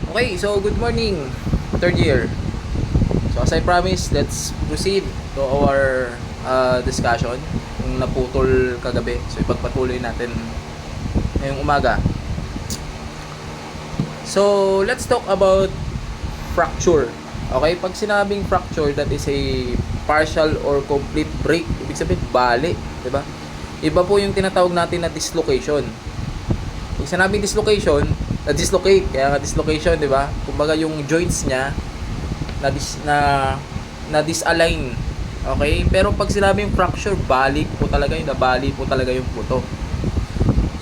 Okay, so good morning, third year. So as I promised, let's proceed to our discussion kung naputol kagabi. So ipagpatuloy natin ngayong umaga. So let's talk about fracture. Okay, pag sinabing fracture, that is a partial or complete break. Ibig sabihin, bali, 'di ba? Iba po yung tinatawag natin na dislocation. Pag sinabing dislocation, na-dislocate, kaya nga dislocation, 'di ba? Kumbaga yung joints niya na disalign. Okay? Pero pag sinabing fracture, balik po talaga yun, nabali po talaga yung buto.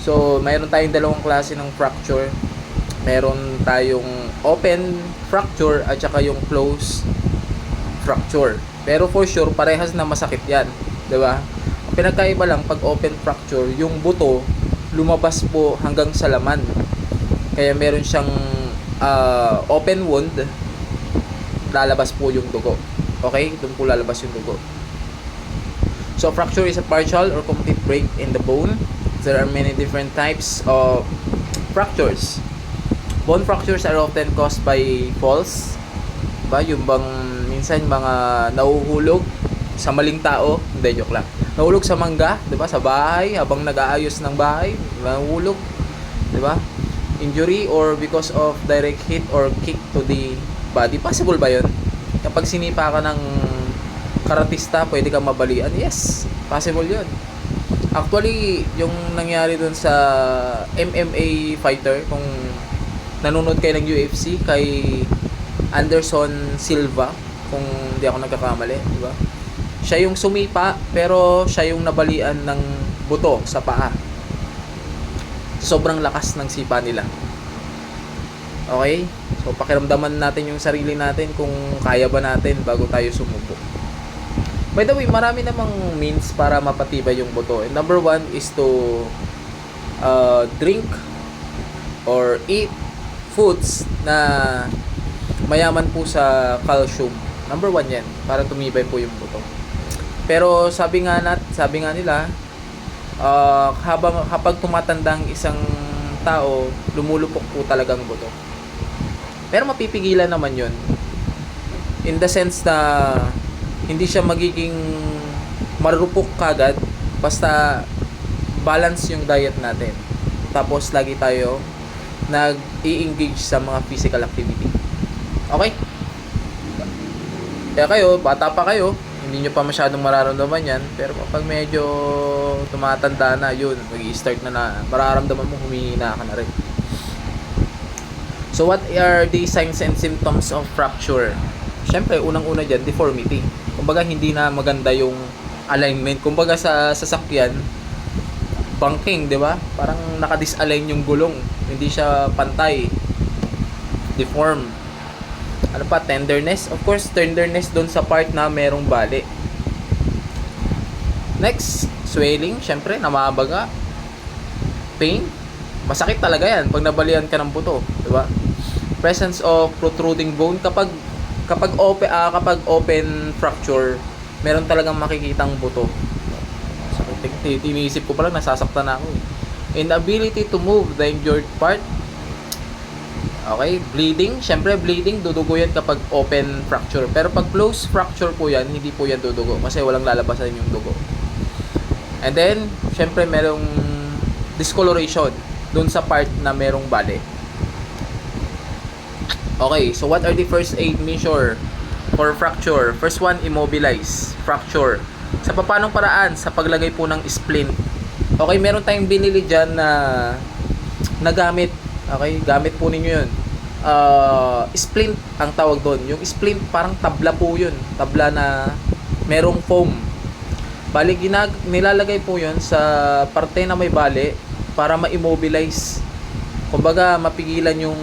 So, mayroon tayong dalawang klase ng fracture. Meron tayong open fracture at saka yung closed fracture. Pero for sure, parehas na masakit 'yan, 'di ba? Ang pinagkaiba lang pag open fracture, yung buto lumabas po hanggang sa laman. Kaya meron siyang open wound, lalabas po yung dugo. Okay? Doon po lalabas yung dugo. So, fracture is a partial or complete break in the bone. There are many different types of fractures. Bone fractures are often caused by falls. Diba? Yung bang minsan mga nahuhulog sa maling tao. Hindi, joke lang. Nahulog sa mangga, diba? Sa bahay, habang nag-aayos ng bahay, nahulog. Diba? Injury or because of direct hit or kick to the body. Possible ba yun? Kapag sinipa ka ng karatista, pwede kang mabalian? Yes, possible yun. Actually, yung nangyari dun sa MMA fighter, kung nanonood kayo ng UFC, kay Anderson Silva, kung hindi ako nagkakamali, di ba? Siya yung sumipa, pero siya yung nabalian ng buto sa paa. Sobrang lakas ng sipa nila. Okay? So, pakiramdaman natin yung sarili natin kung kaya ba natin bago tayo sumubok. By the way, marami namang means para mapatibay yung buto. And number one is to drink or eat foods na mayaman po sa calcium. Number one yan, para tumibay po yung buto. Pero sabi nga nila, kapag tumatanda ang isang tao, lumulupok po talagang buto. Pero mapipigilan naman yun. In the sense na hindi siya magiging marupok kagad, basta balance yung diet natin. Tapos lagi tayo nag-i-engage sa mga physical activity. Okay? Kaya kayo, bata pa kayo, hindi nyo pa masyadong mararamdaman yan. Pero kapag medyo tumatanda na, yun, mag-i-start na mararamdaman mo, humihina ka na rin. So, what are the signs and symptoms of fracture? Siyempre, unang-una dyan, deformity. Kumbaga, hindi na maganda yung alignment. Kumbaga, sa sasakyan, banking, di ba? Parang nakadisalign yung gulong. Hindi siya pantay. Deform. Ano pa? Tenderness. Of course, tenderness doon sa part na merong bali. Next, swelling. Siyempre, namabaga. Pain. Masakit talaga yan pag nabalian ka ng buto, di ba? Presence of protruding bone. Kapag open fracture, meron talagang makikitang buto. Sakit. Tinisip ko pa lang, nasasaktan na ako. Inability to move the injured part. Okay, bleeding. Siyempre, bleeding, dudugo yan kapag open fracture. Pero pag closed fracture po yan, hindi po yan dudugo kasi walang lalabasan yung dugo. And then, siyempre, merong discoloration doon sa part na merong bali. Okay, so what are the first aid measure for fracture? First one, immobilize fracture. Sa papanong paraan? Sa paglagay po ng splint. Okay, meron tayong binili dyan na gamit. Okay, gamit po ninyo yun. Splint ang tawag doon. Yung splint parang tabla po yun. Tabla na merong foam. Bali, nilalagay po yun sa parte na may bali para ma-immobilize. Kumbaga, mapigilan yung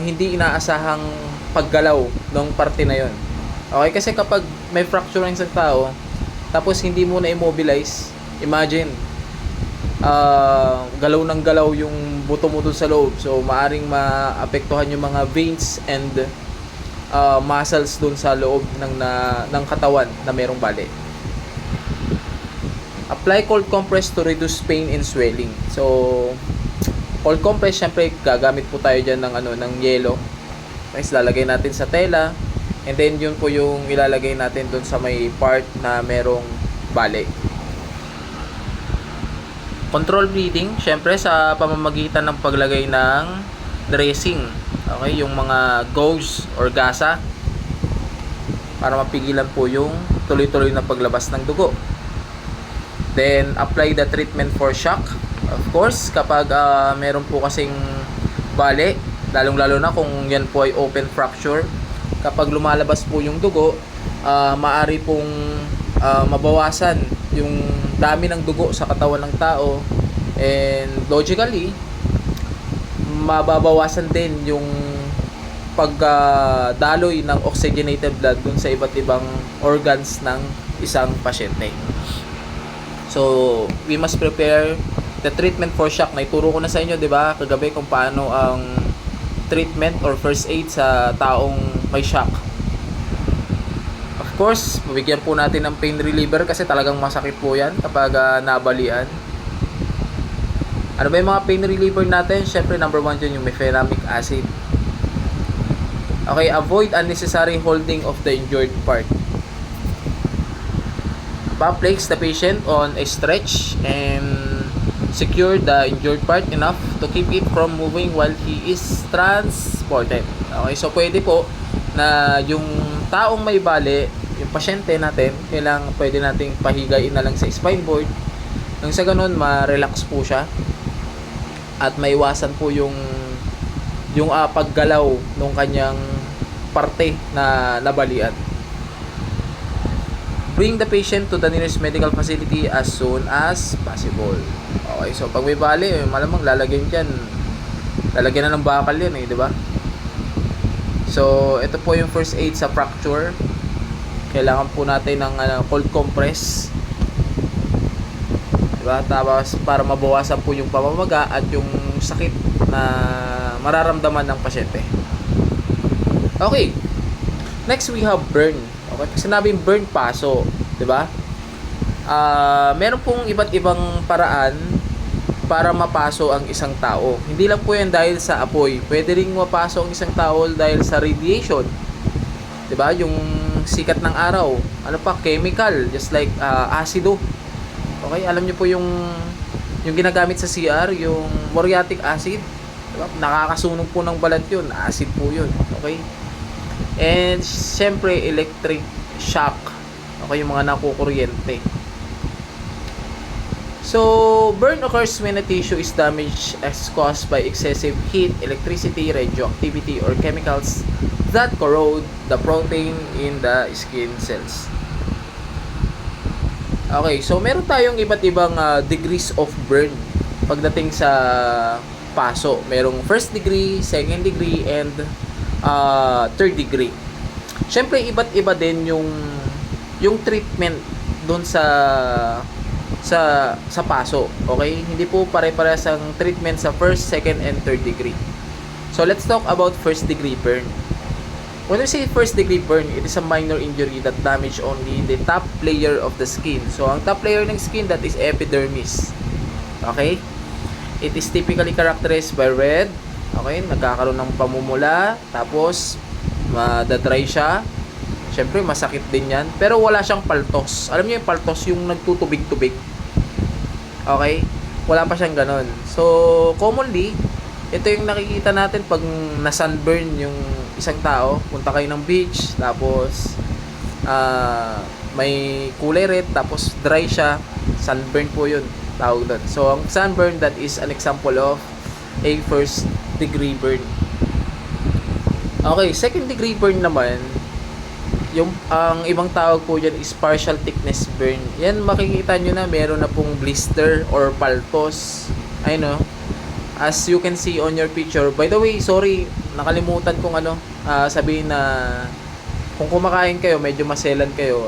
hindi inaasahang paggalaw ng parte na yon. Okay, kasi kapag may fracture ng isang tao, tapos hindi mo na immobilize, imagine, galaw ng galaw yung buto mo dun sa loob. So, maaring maapektuhan yung mga veins and muscles dun sa loob ng katawan na merong bali. Apply cold compress to reduce pain and swelling. So, cold compress, syempre gagamit po tayo dyan ng, ng yelo. Next, lalagay natin sa tela. And then, yun po yung ilalagay natin dun sa may part na merong bali. Control bleeding, syempre sa pamamagitan ng paglagay ng dressing. Okay, yung mga gauze or gasa para mapigilan po yung tuloy-tuloy na paglabas ng dugo. Then, apply the treatment for shock. Of course, kapag meron po kasing bali, lalong-lalo na kung yan po ay open fracture, kapag lumalabas po yung dugo, maaari pong mabawasan yung dami ng dugo sa katawan ng tao, and logically mababawasan din yung pagdaloy ng oxygenated blood dun sa iba't ibang organs ng isang pasyente. So, we must prepare the treatment for shock. Naituro ko na sa inyo, di ba, kagabi kung paano ang treatment or first aid sa taong may shock. Of course, bibigyan po natin ng pain reliever kasi talagang masakit po yan kapag nabalian. Ano ba yung mga pain reliever natin? Syempre, number 1 dyan yung mefenamic acid. Okay, avoid unnecessary holding of the injured part. Place the patient on a stretch and secure the injured part enough to keep it from moving while he is transported. Okay, so pwede po na yung taong may bali, yung pasyente natin, pwede nating pahigain na lang sa spine board. Nang sa ganun, ma-relax po siya at maiwasan po yung paggalaw ng kanyang parte na nabalian. Bring the patient to the nearest medical facility as soon as possible. Okay, so pag may bali, malamang lalagyan na ng bakal yan di ba? So, ito po yung first aid sa fracture. Kailangan po natin ng cold compress. Diba? Tapos, para mabawasan po yung pamamaga at yung sakit na mararamdaman ng pasyente. Okay. Next, we have burn. Okay, pag sinabing burn, paso, 'di ba? Meron pong iba't ibang paraan para mapaso ang isang tao. Hindi lang po 'yan dahil sa apoy. Pwede ring mapaso ang isang tao dahil sa radiation. 'Di ba? Yung sikat ng araw. Ano pa, chemical, just like acido. Okay, alam niyo po yung ginagamit sa CR, yung muriatic acid. 'Di ba? Nakakasunog po ng balat 'yun. Acid po 'yun. Okay? And syempre electric shock. Okay, yung mga nakukuryente. So, burn occurs when a tissue is damaged as caused by excessive heat, electricity, radioactivity, or chemicals that corrode the protein in the skin cells. Okay, so meron tayong iba't ibang degrees of burn pagdating sa paso. Merong first degree, second degree, and third degree. Syempre iba't iba din yung treatment doon sa paso. Okay? Hindi po pare-parehas ang treatment sa first, second, and third degree. So let's talk about first degree burn. When we say first degree burn, it is a minor injury that damage only the top layer of the skin. So ang top layer ng skin, that is epidermis. Okay? It is typically characterized by red. Okay, nagkakaroon ng pamumula, tapos madadry siya. Syempre, masakit din yan. Pero wala siyang paltos. Alam niyo yung paltos, yung nagtutubig-tubig. Okay? Wala pa siyang ganon. So, commonly, ito yung nakikita natin pag na-sunburn yung isang tao. Punta kayo ng beach, tapos may kulay red, tapos dry siya. Sunburn po yun, tawag doon. So, ang sunburn, that is an example of a first degree burn. Okay, second degree burn naman, ang ibang tawag po dyan is partial thickness burn. Yan, makikita nyo na meron na pong blister or paltos. Ayun, as you can see on your picture. By the way, sorry, nakalimutan kong sabihin na kung kumakain kayo, medyo maselan kayo,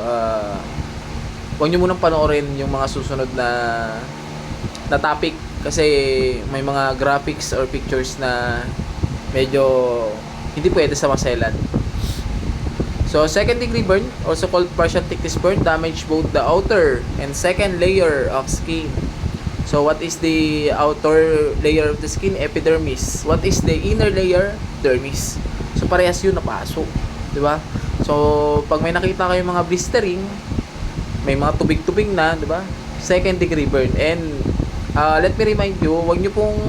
huwag nyo munang panoorin yung mga susunod na topic kasi may mga graphics or pictures na medyo hindi pwede sa maselan. So, second degree burn, also called partial thickness burn, damage both the outer and second layer of skin. So what is the outer layer of the skin? Epidermis. What is the inner layer? Dermis. So parehas yun napaso, di ba? So pag may nakita kayong mga blistering, may mga tubig-tubig na, di ba? Second degree burn. And let me remind you, wag niyo pong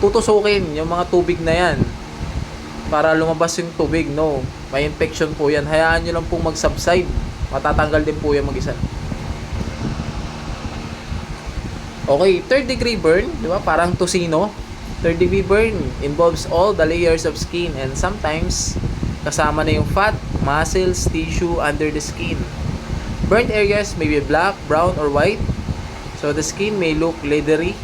tutusukin yung mga tubig na yan para lumabas yung tubig. No, may infection po yan. Hayaan nyo lang pong mag-subside, matatanggal din po yan mag-isa. Okay, third degree burn, di ba? Parang tosino. Third degree burn involves all the layers of skin and sometimes kasama na yung fat, muscles, tissue under the skin. Burnt areas may be black, brown, or white. So the skin may look leathery.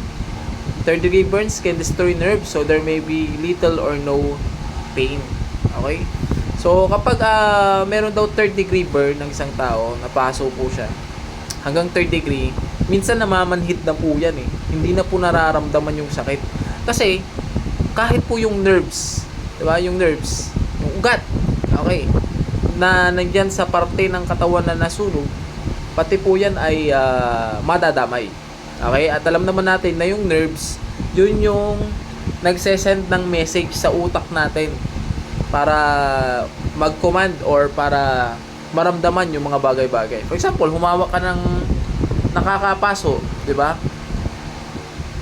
Third degree burns can destroy nerves, so there may be little or no pain. Okay? So kapag meron daw third degree burn ng isang tao, napaso po siya hanggang third degree, minsan namamanhid na po yan eh. Hindi na po nararamdaman yung sakit. Kasi kahit po yung nerves, 'di ba? Yung nerves, yung ugat, okay, na nandiyan sa parte ng katawan na nasunog, pati po yan ay madadamay. Okay? At alam naman natin na yung nerves, yun yung nagsesend ng message sa utak natin para mag-command or para maramdaman yung mga bagay-bagay. For example, humawak ka ng nakakapaso, 'di ba?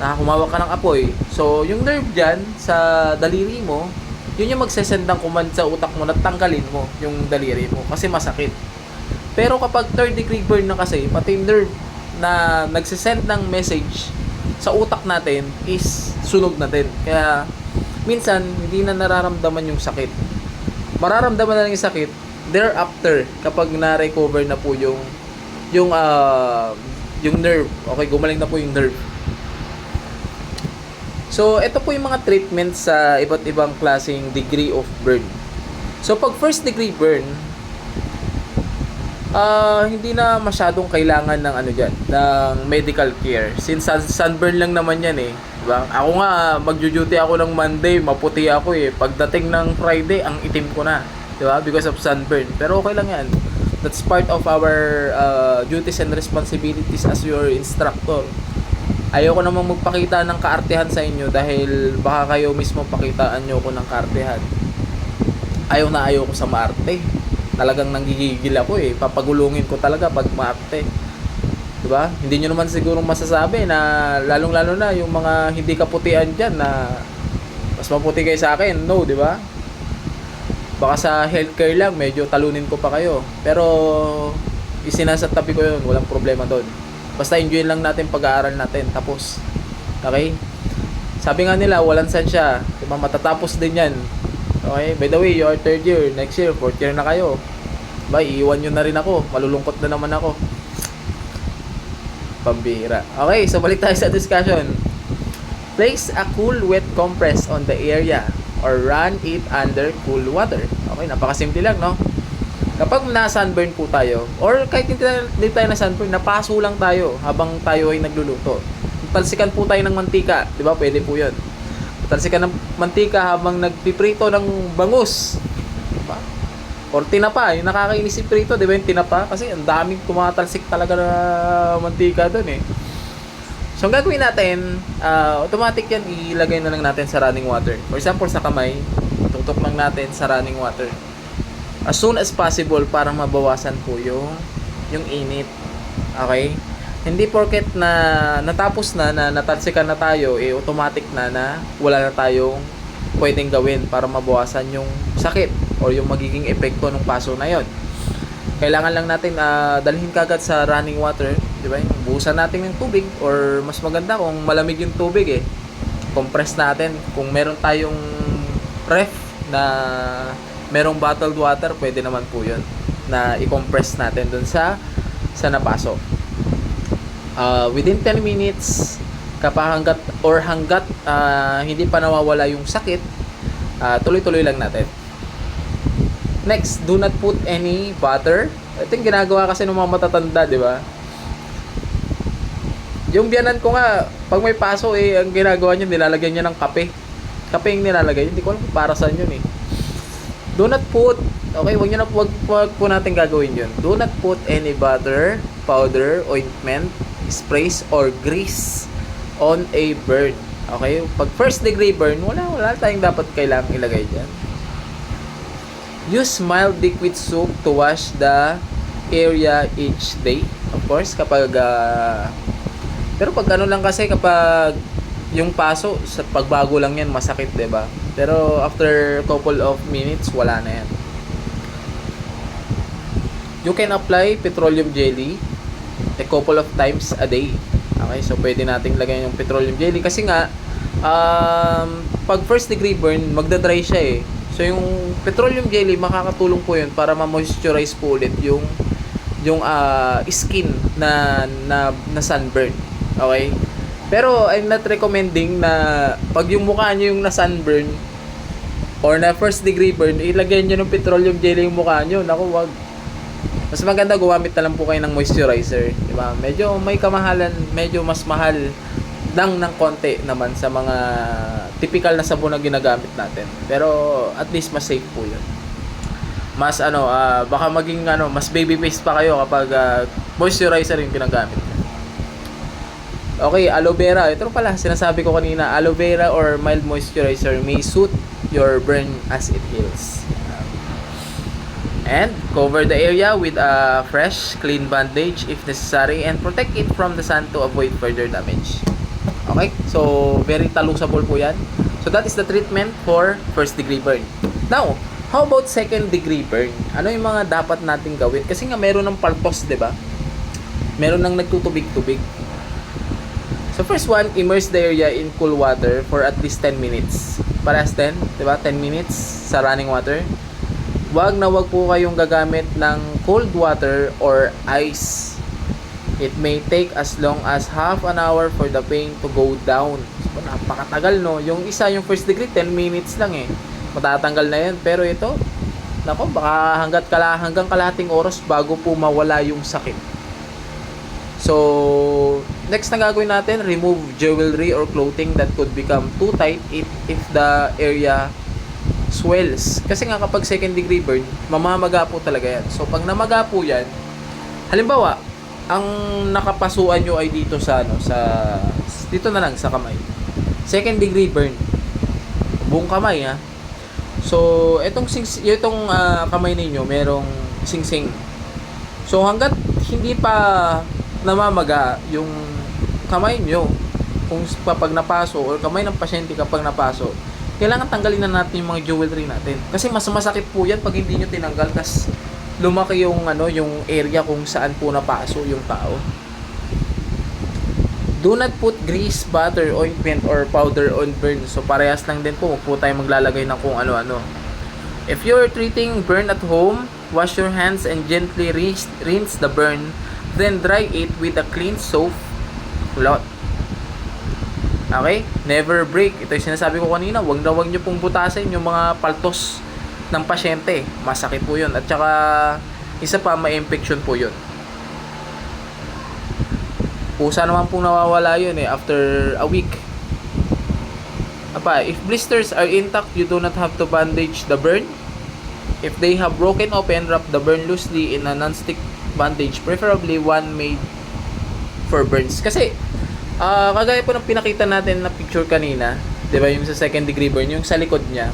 Humawak ka ng apoy. So, yung nerve diyan sa daliri mo, yun yung magsesend ng command sa utak mo na tanggalin mo yung daliri mo kasi masakit. Pero kapag third degree burn na kasi, pati nerve na nagsesend ng message sa utak natin is sunog na din. Kaya minsan hindi na nararamdaman yung sakit. Mararamdaman na lang yung sakit thereafter kapag na-recover na po yung nerve. Okay, gumaling na po yung nerve. So, ito po yung mga treatments sa iba't ibang klaseng degree of burn. So, pag first degree burn, hindi na masyadong kailangan ng ng medical care. Since sunburn lang naman yan eh. Diba? Ako nga, magjo-duty ako ng Monday, maputi ako eh. Pagdating ng Friday, ang itim ko na. Diba? Because of sunburn. Pero okay lang yan. That's part of our duties and responsibilities as your instructor. Ayoko namang magpakita ng kaartehan sa inyo dahil baka kayo mismo pakitaan nyo ko ng kaartehan. Ayaw ko sa maarte. Talagang nanggigigil ako eh. Papagulungin ko talaga pag maarte. Diba? Hindi nyo naman siguro masasabi na lalong-lalo na yung mga hindi kaputian dyan na mas maputi kayo sa akin. No, diba? Baka sa healthcare lang, medyo talunin ko pa kayo. Pero isinasatabi ko yun. Walang problema doon. Basta enjoy lang natin pag-aaral natin. Tapos. Okay? Sabi nga nila, walang sansya. Diba? Matatapos din yan. Okay? By the way, you are third year. Next year, fourth year na kayo. Diba? Iiwan nyo na rin ako. Malulungkot na naman ako. Pambihira. Okay, so balik tayo sa discussion. Place a cool wet compress on the area or run it under cool water. Okay, napakasimple lang, no? Kapag na-sunburn po tayo, or kahit hindi tayo na-sunburn, napaso lang tayo habang tayo ay nagluluto. Talsikan po tayo ng mantika, di ba? Pwede po yun. Talsikan ng mantika habang nagpiprito ng bangus. Diba? Or tinapa, yung nakakainis si prito, di ba yung tinapa? Kasi ang daming tumatalsik talaga na mantika doon eh. So, ang gagawin natin, automatic yan, ilagay na lang natin sa running water. For example, sa kamay, tutok lang natin sa running water. As soon as possible para mabawasan po yung init. Okay? Hindi porket na natapos na natalsikan na tayo, eh automatic na wala na tayong pwedeng gawin para mabawasan yung sakit or yung magiging epekto ng paso na yon. Kailangan lang natin dalhin kagad sa running water, di ba? Buhusan natin ng tubig or mas maganda kung malamig yung tubig eh. Compress natin. Kung meron tayong ref na merong bottled water, pwede naman po yun na i-compress natin dun sa napaso. Within 10 minutes hanggat hindi pa nawawala yung sakit, tuloy-tuloy lang natin. Next, do not put any butter. Ito yung ginagawa kasi ng mga matatanda, di ba? Yung biyanan ko nga, pag may paso ang ginagawa niya, nilalagyan niya ng kape. Kape yung nilalagay, hindi ko alam para saan yun eh. Do not put, okay, wag po natin gagawin yun. Do not put any butter, powder, ointment, sprays, or grease on a burn. Okay? Pag first degree burn, wala tayong dapat kailangang ilagay dyan. Use mild liquid soap to wash the area each day. Of course, kapag pero pag ano lang kasi, kapag yung paso, sa pagbago lang yan, masakit, 'di ba? Pero after couple of minutes, wala na yan. You can apply petroleum jelly a couple of times a day. Okay, so pwede nating lagyan yung petroleum jelly kasi nga pag first degree burn, magda-dry siya eh. So yung petroleum jelly, makakatulong po yun para ma-moisturize po ulit yung skin na sunburn. Okay? Pero I'm not recommending na pag yung mukha nyo yung na sunburn or na first degree burn, ilagay nyo ng petroleum jelly yung mukha nyo. Naku, wag. Mas maganda gumamit na lang po kayo ng moisturizer, di ba? Medyo may kamahalan, medyo mas mahal lang ng konti naman sa mga typical na sabon na ginagamit natin. Pero at least mas safe po 'yun. Mas baka maging mas baby face pa kayo kapag moisturizer yung ginagamit. Okay, aloe vera. Ito pala sinasabi ko kanina, aloe vera or mild moisturizer may suit your burn as it heals. And cover the area with a fresh, clean bandage if necessary and protect it from the sun to avoid further damage. Okay? So, very talusable po yan. So, that is the treatment for first degree burn. Now, how about second degree burn? Ano yung mga dapat nating gawin? Kasi nga meron ng paltos, di ba? Meron ng nagtutubig-tubig. So, first one, immerse the area in cool water for at least 10 minutes. Parehas 10, di ba? 10 minutes sa running water. Wag po kayong gagamit ng cold water or ice. It may take as long as half an hour for the pain to go down. So, napakatagal, no? Yung isa, yung first degree, 10 minutes lang eh. Matatanggal na yan. Pero ito, nako, baka hanggang kalahating oras bago po mawala yung sakit. So, next na gagawin natin, remove jewelry or clothing that could become too tight if the area swells. Kasi nga kapag second degree burn, mamamaga po talaga yan. So pag namaga po yan, halimbawa, ang nakapasuan nyo ay dito sa dito na lang sa kamay. Second degree burn. Buong kamay ha. So itong kamay ninyo merong singsing. So hangga't hindi pa namamaga yung kamay nyo, kung kapag napaso or kamay ng pasyente kapag napaso, kailangan tanggalin na natin yung mga jewelry natin. Kasi mas masakit po yan pag hindi nyo tinanggal. Tas lumaki yung area kung saan po napaso yung tao. Do not put grease, butter, ointment, or powder on burn. So parehas lang din po. Huwag po tayo maglalagay ng kung ano-ano. If you're treating burn at home, wash your hands and gently rinse the burn. Then dry it with a clean soap cloth. Okay? Never break. Ito yung sinasabi ko kanina. Huwag nyo pong butasin yung mga paltos ng pasyente. Masakit po yun. At saka, isa pa, may infection po yun. Pusa naman pong nawawala yun after a week. If blisters are intact, you do not have to bandage the burn. If they have broken open, wrap the burn loosely in a non-stick bandage. Preferably one made for burns. Kasi, kagaya po ng pinakita natin na picture kanina, 'di ba, yung sa second degree burn, yung sa likod niya.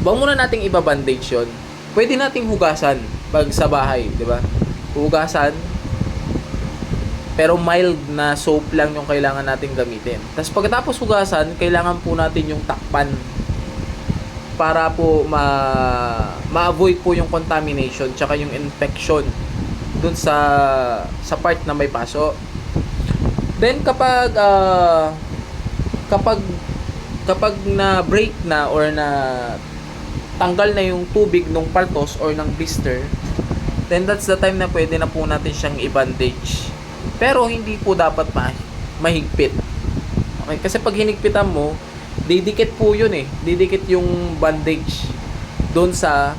Wag muna nating iba-bandage 'yon. Pwede nating hugasan pag sa bahay, 'di ba? Hugasan. Pero mild na soap lang yung kailangan nating gamitin. Tapos pagkatapos hugasan, kailangan po natin yung takpan para po ma-avoid po yung contamination tsaka yung infection dun sa part na may paso. Then kapag na break na or na tanggal na yung tubig ng paltos or ng blister, then that's the time na pwede na po natin siyang i-bandage. Pero hindi po dapat mahigpit. Okay, kasi pag hinigpitan mo, didikit po yun didikit yung bandage doon sa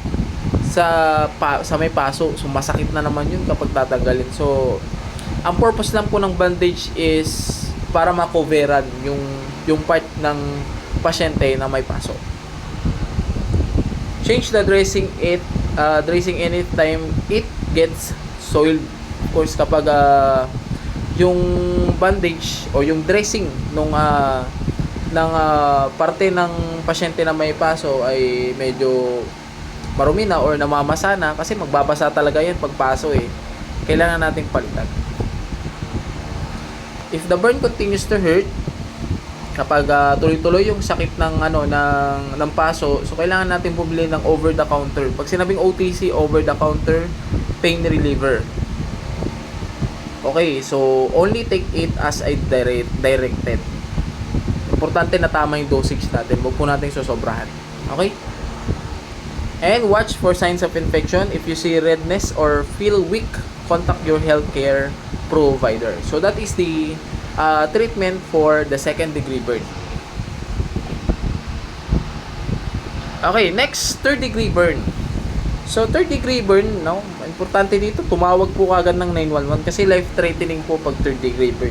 may paso. So masakit na naman yun kapag tatanggalin. So ang purpose lang po ng bandage is para ma-coveran yung part ng pasyente na may paso. Change the dressing anytime it gets soiled. Of course, kapag yung bandage o yung dressing nung parte ng pasyente na may paso ay medyo marumi na or namamasa na, kasi magbabasa talaga yan pag paso kailangan nating palitan. If the burn continues to hurt, kapag tuloy-tuloy yung sakit ng paso, so kailangan natin bumili ng over the counter. Pag sinabing OTC, over the counter pain reliever. Okay, so only take it as I directed. Importante na tama yung dosage natin. Huwag po natin sosobrahan. Okay? And watch for signs of infection. If you see redness or feel weak, contact your healthcare provider. So that is the treatment for the second degree burn. Okay, next, third degree burn. So third degree burn, no, importante dito, tumawag po kagad ng 911 kasi life-threatening po pag third degree burn.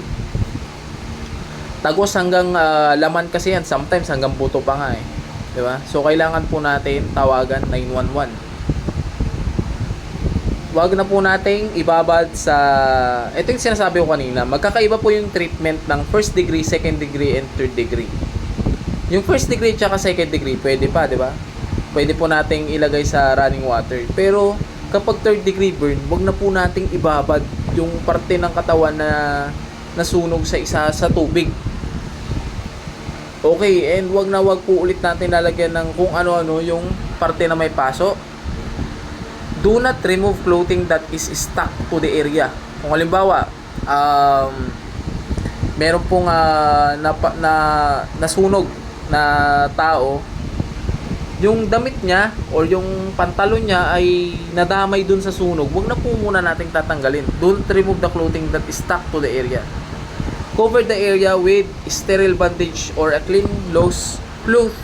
Tagos hanggang laman kasi yan, sometimes hanggang buto pa nga di ba? So kailangan po natin tawagan 911. Wag na po nating ibabad sa, ito yung sinasabi ko kanina, magkakaiba po yung treatment ng first degree, second degree, and third degree. Yung first degree tsaka second degree, pwede pa, di ba? Pwede po nating ilagay sa running water. Pero kapag third degree burn, wag na po nating ibabad yung parte ng katawan na nasunog sa tubig. Okay, and wag po ulit natin lalagyan ng kung ano-ano yung parte na may paso. Do not remove clothing that is stuck to the area. Kung halimbawa, meron pong nasunog na tao, yung damit niya or yung pantalon niya ay nadamay dun sa sunog, wag na po muna nating tatanggalin. Don't remove the clothing that is stuck to the area. Cover the area with sterile bandage or a clean loose cloth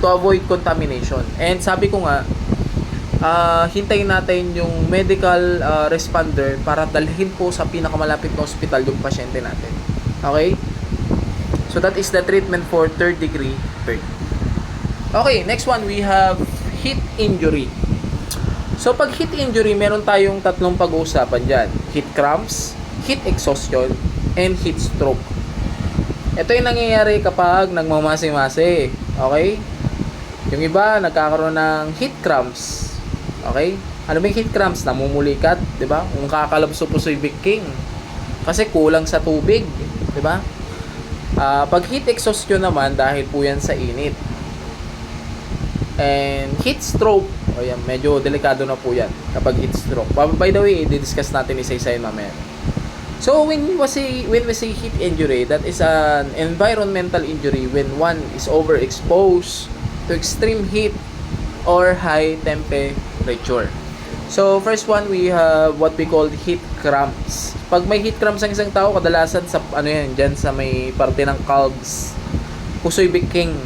to avoid contamination. And sabi ko nga, hintayin natin yung medical responder para dalhin po sa pinakamalapit na hospital yung pasyente natin. Okay? So that is the treatment for third degree burn. Okay, next one we have heat injury. So pag heat injury, meron tayong tatlong pag-uusapan dyan. Heat cramps, heat exhaustion, and heat stroke. Ito yung nangyayari kapag nagmamasi-masi. Okay? Yung iba, nagkakaroon ng heat cramps. Okay? Ano ba yung heat cramps? Namumulikat, di ba? Kung kakalabso po sa King. Kasi kulang sa tubig, di ba? Pag heat exhaustion naman, dahil po yan sa init. And heat stroke, ayan, medyo delikado na po yan kapag heat stroke. By the way, i-discuss natin isa-isa yun mamaya. So when we say heat injury, that is an environmental injury when one is overexposed to extreme heat or high temperature. So first one, we have what we call heat cramps. Pag may heat cramps ang isang tao, kadalasan sa diyan sa may parte ng calves, pusoy biking.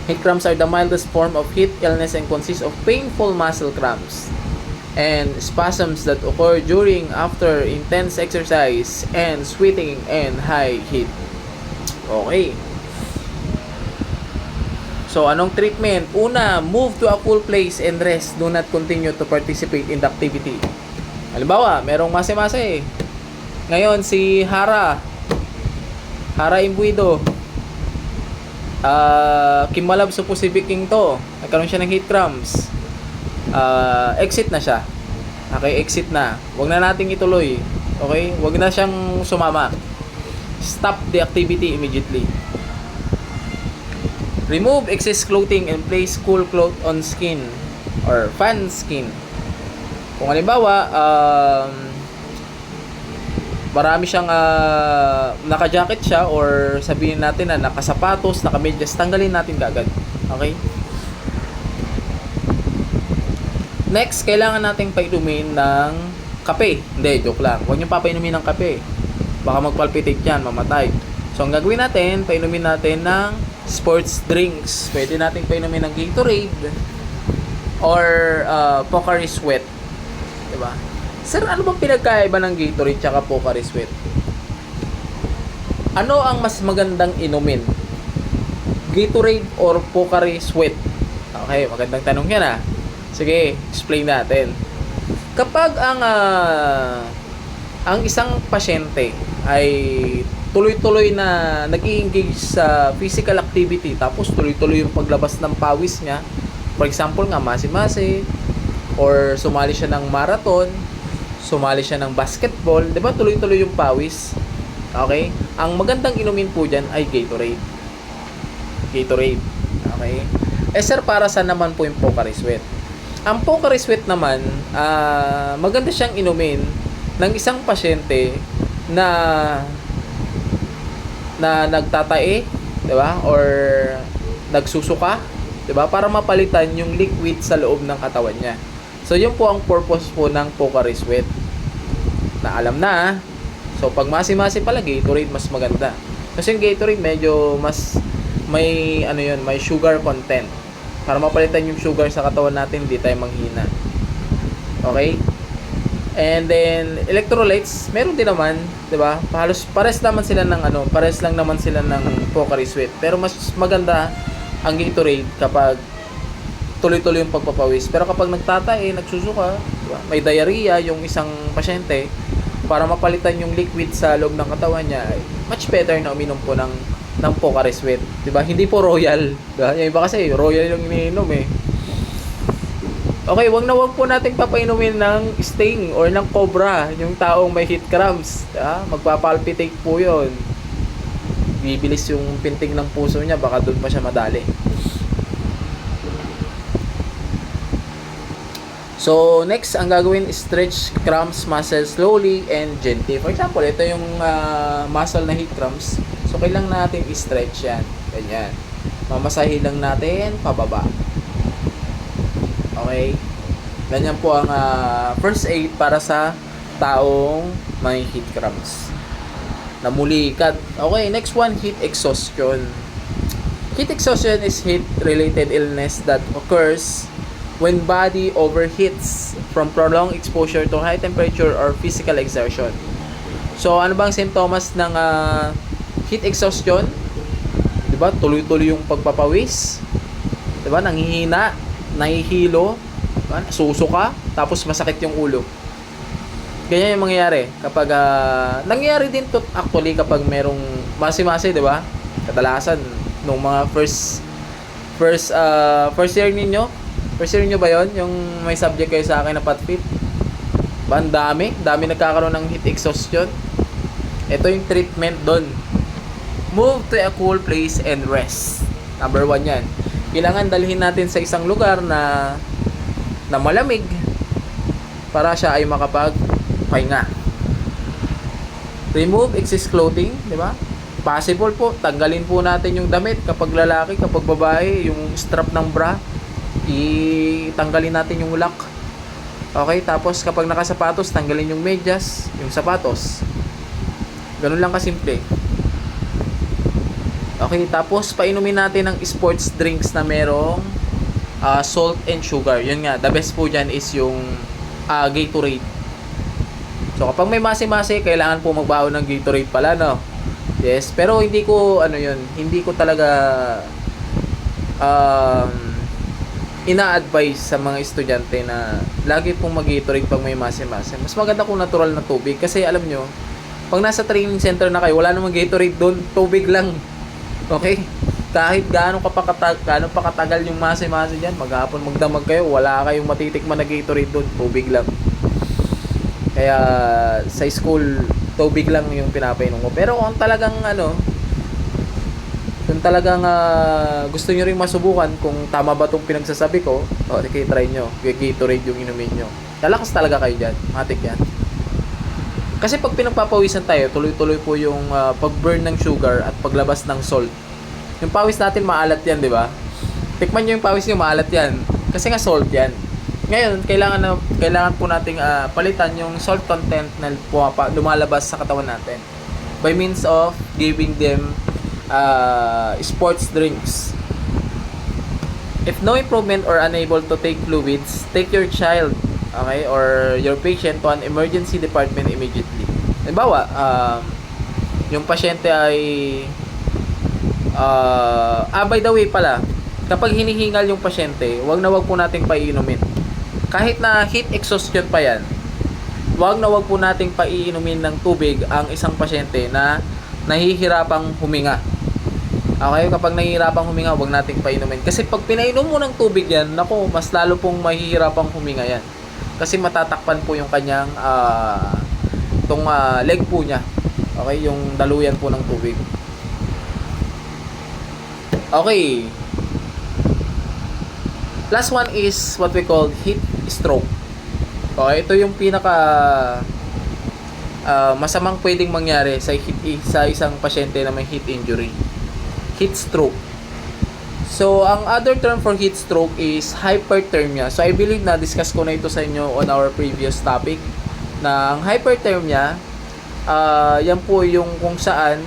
Heat cramps are the mildest form of heat illness and consist of painful muscle cramps and spasms that occur during after intense exercise and sweating and high heat. Okay. So, anong treatment? Una, move to a cool place and rest. Do not continue to participate in the activity. Halimbawa, merong mase-mase. Ngayon, si Hara Imbuido, Kimalab sa Pacific King to. Nagkaroon siya ng heat cramps. Exit na siya. Okay, exit na. Huwag na nating ituloy. Okay? Huwag na siyang sumama. Stop the activity immediately. Remove excess clothing and place cool cloth on skin or fan skin. Kung halimbawa, marami siyang naka-jacket siya or sabihin natin na nakasapatos, naka-medyas, tanggalin natin kaagad. Okay? Next, kailangan nating painumin ng kape. Hindi, joke lang. Huwag niyo papainumin ng kape. Baka mag-palpitate yan, mamatay. So, ang gagawin natin, painumin natin ng sports drinks. Pwede natin painumin ng Gatorade or Pocari Sweat. Diba? Sir, ano bang pinagkaiba ng Gatorade tsaka Pocari Sweat? Ano ang mas magandang inumin? Gatorade or Pocari Sweat? Okay, magandang tanong yan Sige, explain natin. Kapag ang isang pasyente ay tuloy-tuloy na nag-i-engage sa physical activity, tapos tuloy-tuloy yung paglabas ng pawis niya. For example nga, masi-masi, or sumali siya ng marathon, sumali siya ng basketball, 'di ba? Tuloy-tuloy yung pawis. Okay? Ang magandang inumin po diyan ay Gatorade. Gatorade. Okay? Sir, para saan naman po yung Pocari Sweat? Ang Pocari Sweat naman, maganda siyang inumin ng isang pasyente na nagtatae, 'di ba? Or nagsusuka, 'di ba? Para mapalitan yung liquid sa loob ng katawan niya. So, yun po ang purpose po ng Pocari Sweat. Na alam na. So, pag masi-masi pala, Gatorade mas maganda. Kasi yung Gatorade medyo mas may may sugar content. Para mapalitan yung sugar sa katawan natin, hindi tayo manghina. Okay? And then electrolytes, meron din naman, 'di ba? Halos pares naman sila ng pares lang naman sila ng Pocari Sweat. Pero mas maganda ang Gatorade kapag tuloy-tuloy yung pagpapawis. Pero kapag nagtatae, nagsusuka, diba? May diarrhea yung isang pasyente, para mapalitan yung liquid sa loob ng katawan niya, ay much better na uminom po ng Pocari Sweat, 'di ba? Hindi po Royal, 'di ba? Yung iba kasi Royal yung iniinom eh. Okay, wag po nating papainumin ng Sting or ng Cobra, yung taong may heat cramps, diba? Magpapalpitate po 'yon. Bibilis yung pintig ng puso niya, baka doon pa siya madali. So, next, ang gagawin is stretch cramps muscle slowly and gently. For example, ito yung muscle na heat cramps. So, kailangan natin i-stretch yan. Ganyan. Mamasahin lang natin pababa. Okay? Ganyan po ang first aid para sa taong may heat cramps. Namulikat. Okay, next one, heat exhaustion. Heat exhaustion is heat-related illness that occurs when body overheats from prolonged exposure to high temperature or physical exertion. So, ano bang simptomas ng heat exhaustion? 'Di ba? Tuloy-tuloy yung pagpapawis. 'Di ba? Nanghihina, nahihilo, 'di ba? Susuka, tapos masakit yung ulo. Ganyan yung mangyayari kapag nangyayari din to actually kapag merong masi-masi, 'di ba? Kadalasan nung mga first year ninyo. First year nyo ba yun? Yung may subject kayo sa akin na PATFIT? Ba, ang dami nagkakaroon ng heat exhaustion. Ito yung treatment doon. Move to a cool place and rest. Number 1 yan. Kailangan dalhin natin sa isang lugar na malamig para siya ay makapagpahinga. Remove excess clothing, di ba? Possible po, tanggalin po natin yung damit kapag lalaki, kapag babae, yung strap ng bra, itanggalin natin yung lock. Okay, tapos kapag nakasapatos, tanggalin yung medyas, yung sapatos. Ganun lang kasimple. Okay, tapos painumin natin ng sports drinks na merong salt and sugar. Yun nga, the best po dyan is yung Gatorade. So kapag may masi-masi, kailangan po magbaon ng Gatorade pala, no? Yes, pero hindi ko hindi ko talaga ina-advise sa mga estudyante na lagi pong mag-Gatorade pag may masi-masi. Mas maganda kung natural na tubig, kasi alam nyo, pag nasa training center na kayo, wala namang Gatorade doon, tubig lang. Okay? Kahit gaano pa katagal yung masi-masi dyan, maghapon magdamag kayo, wala kayong matitikman na Gatorade doon, tubig lang. Kaya sa school, tubig lang yung pinapainom ko. Pero kung talagang gusto nyo rin masubukan kung tama ba itong pinagsasabi ko, okay, try nyo. Gatorade yung inumin nyo. Lalakas talaga kayo dyan. Matik yan. Kasi pag pinagpapawisan tayo, tuloy-tuloy po yung pag-burn ng sugar at paglabas ng salt. Yung pawis natin maalat yan, di ba? Tikman nyo yung pawis nyo, maalat yan. Kasi nga salt yan. Ngayon, kailangan po nating palitan yung salt content na lumalabas sa katawan natin by means of giving them sports drinks. If no improvement or unable to take fluids, take your child, okay, or your patient to an emergency department immediately. Halimbawa, yung pasyente ay by the way pala, kapag hinihingal yung pasyente, wag po nating paiinumin. Kahit na heat exhaustion pa yan, wag po nating paiinumin ng tubig ang isang pasyente na nahihirapang huminga. Okay, kapag nahihirapang huminga, wag nating painumin. Kasi pag pinainom mo ng tubig yan, naku, mas lalo pong mahihirapang huminga yan. Kasi matatakpan po yung kanyang leg po niya. Okay, yung daluyan po ng tubig. Okay. Last one is what we call heat stroke. Okay, ito yung pinaka masamang pwedeng mangyari sa isang pasyente na may heat injury. Heat stroke. So, ang other term for heat stroke is hyperthermia. So, I believe na discuss ko na ito sa inyo on our previous topic na ang hyperthermia, yan po yung kung saan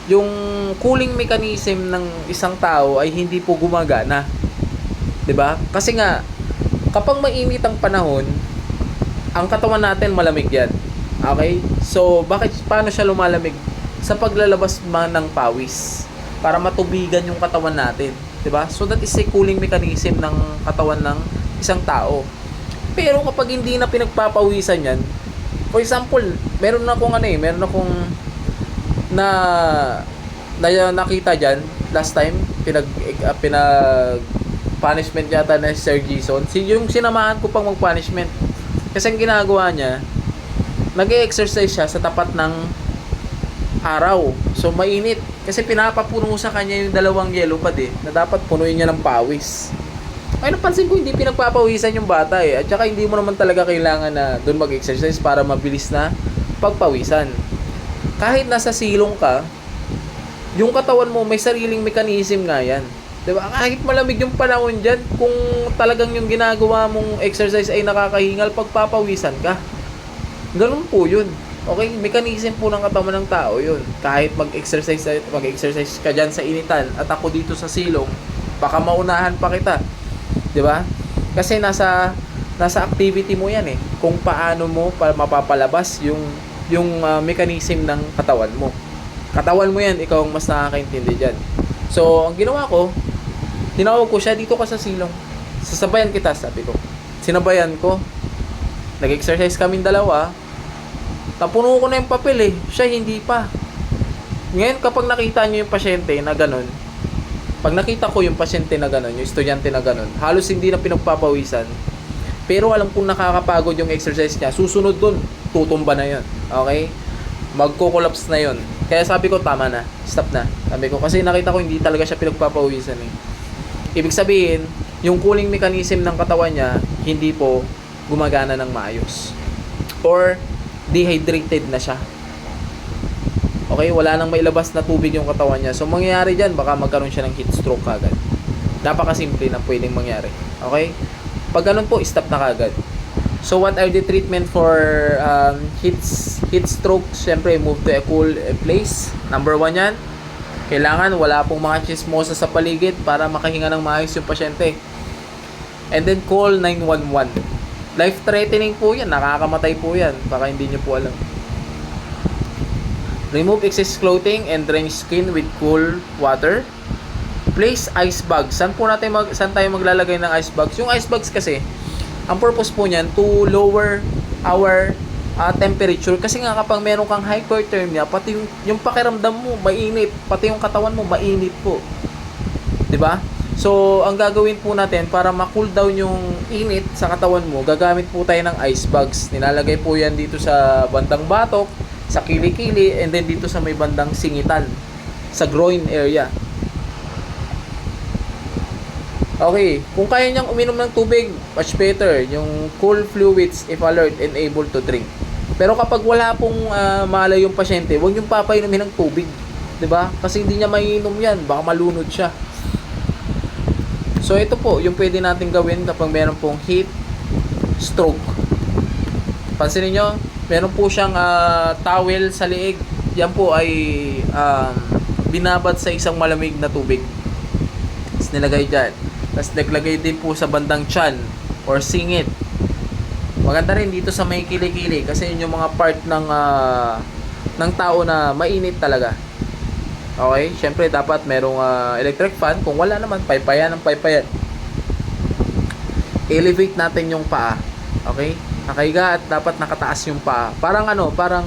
yung cooling mechanism ng isang tao ay hindi po gumagana. 'Di ba? Kasi nga kapag mainit ang panahon, ang katawan natin malamig yan. Okay? So, paano siya lumalamig? Sa paglalabas man ng pawis para matubigan yung katawan natin, 'di ba? So that is a cooling mechanism ng katawan ng isang tao. Pero kapag hindi na pinagpapawisan 'yan, for example, meron akong nakita diyan last time pinag punishment yata na Sir Jason. Yung sinamahan ko pang mag-punishment. Kasi ang ginagawa niya, nag-e-exercise siya sa tapat ng araw. So, mainit. Kasi pinapapuno sa kanya yung dalawang yellow pad na dapat punuin niya ng pawis. Ay, napansin ko hindi pinagpapawisan yung bata At saka hindi mo naman talaga kailangan na doon mag-exercise para mabilis na pagpawisan. Kahit nasa silong ka, yung katawan mo may sariling mechanism nga yan. Diba? Kahit malamig yung panahon dyan, kung talagang yung ginagawa mong exercise ay nakakahingal, pagpapawisan ka. Ganun po yun. Okay, mechanism po ng katawan ng tao yun. Kahit mag-exercise ka dyan sa initan at ako dito sa silong, baka maunahan pa kita. 'Di ba? Kasi nasa activity mo yan kung paano mo mapapalabas yung mechanism ng katawan mo. Katawan mo yan, ikaw ang mas nakakaintindi dyan. So, ang ginawa ko, tinawag ko siya, dito ka sa silong. Sasabayan kita, sabi ko. Sinabayan ko. Nag-exercise kaming dalawa. Napuno ko na yung papel Siya hindi pa. Ngayon kapag nakita nyo yung pasyente na ganun, pag nakita ko yung pasyente na ganun, yung estudyante na ganun, halos hindi na pinagpapawisan. Pero alam kong nakakapagod yung exercise niya. Susunod dun, tutumba na yun. Okay? Magko-collapse na yun. Kaya sabi ko, tama na. Stop na. Sabi ko, kasi nakita ko hindi talaga siya pinagpapawisan Ibig sabihin, yung cooling mechanism ng katawan niya, hindi po gumagana ng maayos. Or, dehydrated na siya. Okay, wala nang mailabas na tubig yung katawan niya. So, mangyayari dyan, baka magkaroon siya ng heat stroke kagad. Napakasimple na pwedeng mangyari. Okay? Pag ganun po, stop na kagad. So, what are the treatment for heat stroke? Siyempre, move to a cool place. Number 1 yan. Kailangan wala pong mga chismosa sa paligid para makahinga ng maayos yung pasyente. And then, call 911. Life-threatening po yan. Nakakamatay po yan. Baka hindi nyo po alam. Remove excess clothing and drench skin with cool water. Place ice bags. Saan tayo maglalagay ng ice bags? Yung ice bags kasi, ang purpose po niyan to lower our temperature. Kasi nga kapag meron kang hyperthermia, pati yung pakiramdam mo mainit, pati yung katawan mo mainit po. 'Di ba? So, ang gagawin po natin para ma-cool down yung init sa katawan mo, gagamit po tayo ng ice bags. Nilalagay po yan dito sa bandang batok, sa kilikili, and then dito sa may bandang singitan, sa groin area. Okay, kung kaya niyang uminom ng tubig, much better. Yung cool fluids if alert and able to drink. Pero kapag wala pong malay yung pasyente, huwag niyong papainumin ng tubig. 'Di ba? Kasi hindi niya maiinom yan, baka malunod siya. So, ito po yung pwede natin gawin kapag meron pong heat stroke. Pansinin nyo, meron po siyang towel sa liig. Yan po ay binabad sa isang malamig na tubig. Tapos nilagay dyan. Tapos naglagay din po sa bandang tiyan or singit. Maganda rin dito sa may kilikili kasi yun yung mga part ng tao na mainit talaga. Okay, syempre dapat merong electric fan. Kung wala naman, paypayan ng paypayan. Elevate natin yung paa. Okay? Nakahiga at dapat nakataas yung paa. Parang parang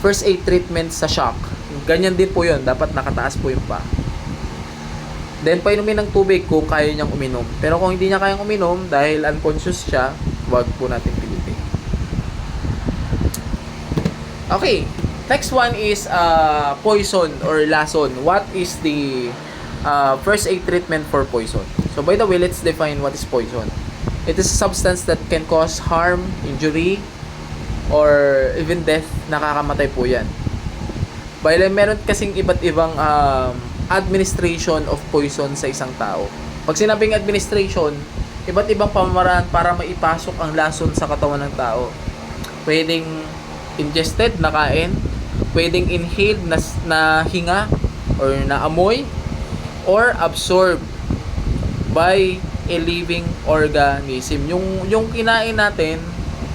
first aid treatment sa shock. Ganyan din po yun. Dapat nakataas po yung paa. Then, painumin ng tubig kung kaya niyang uminom. Pero kung hindi niya kayang uminom, dahil unconscious siya, wag po natin pilitin. Okay. Next one is poison or lason. What is the first aid treatment for poison? So, by the way, let's define what is poison. It is a substance that can cause harm, injury, or even death. Nakakamatay po yan. Bale, meron kasing iba't ibang administration of poison sa isang tao. Pag sinabing administration, iba't ibang pamamaraan para maipasok ang lason sa katawan ng tao. Pwedeng ingested na kain, pwedeng inhaled na hinga or na amoy, or absorbed by a living organism. Yung kinain natin,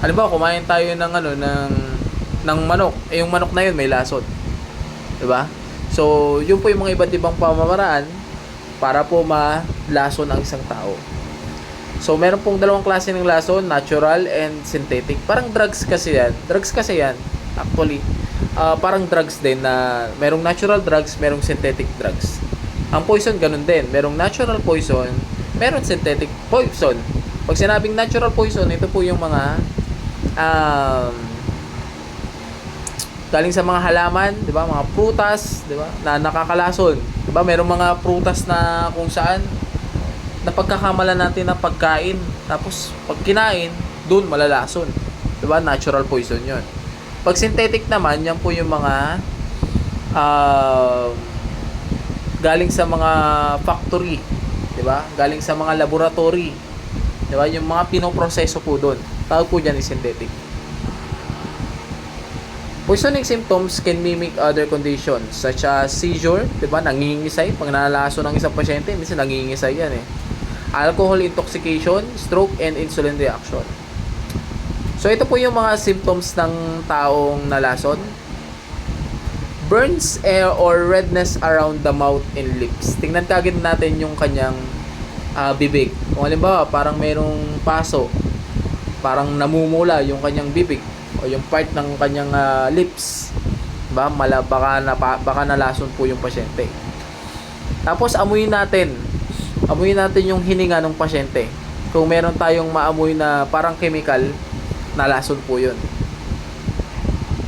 halimbawa kumain tayo ng manok, yung manok na yun may lason. 'Di ba? So, yun po yung mga iba't ibang pamamaraan para po malason ang isang tao. So, meron pong dalawang klase ng lason, natural and synthetic. Parang drugs kasi yan. Actually. Parang drugs din na merong natural drugs, merong synthetic drugs. Ang poison, ganun din. Merong natural poison, merong synthetic poison. Pag sinabing natural poison, ito po yung mga galing sa mga halaman, 'di ba? Mga prutas, 'di ba? Na nakakalason. 'Di ba? Merong mga prutas na kung saan napagkakamalan natin ng pagkain, tapos pag kinain, doon malalason. 'Di ba? Natural poison 'yon. Pag synthetic naman, yan po yung mga galing sa mga factory, 'di ba? Galing sa mga laboratory. 'Di ba? Yung mga pinoproseso po doon. Tawag po diyan is synthetic. Poisoning symptoms can mimic other conditions such as seizure, 'di ba? Nangingisay pag nalalaso ng isang pasyente, minsan nangingisay 'yan eh. Alcohol intoxication, stroke and insulin reaction. So ito po yung mga symptoms ng taong nalason. Burns or redness around the mouth and lips. Tingnan kagad natin yung kanyang bibig. Kung halimbawa, parang merong paso, parang namumula yung kanyang bibig o yung part ng kanyang lips, ba baka nalason po yung pasyente. Tapos amuyin natin yung hininga ng pasyente. Kung meron tayong maamoy na parang chemical, nalason po yun.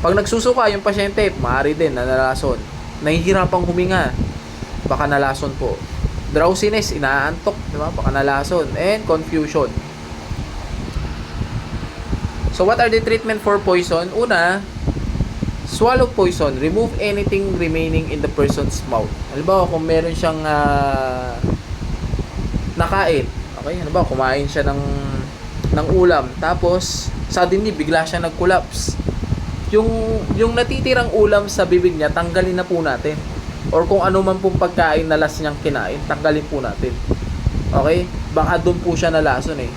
Pag nagsusuka yung pasyente, maaari din na nalason. Nahihirapang huminga, baka nalason po. Drowsiness, inaantok, di ba? Baka nalason. And confusion. So, what are the treatment for poison? Una, swallow poison. Remove anything remaining in the person's mouth. Halimbawa, kung meron siyang nakain. Okay? Halimbawa, kumain siya ng ulam. Tapos, suddenly, bigla siya nag-collapse. Yung natitirang ulam sa bibig niya, tanggalin na po natin. Or kung ano man pong pagkain na last niyang kinain, tanggalin po natin. Okay? Baka doon po siya nalason eh.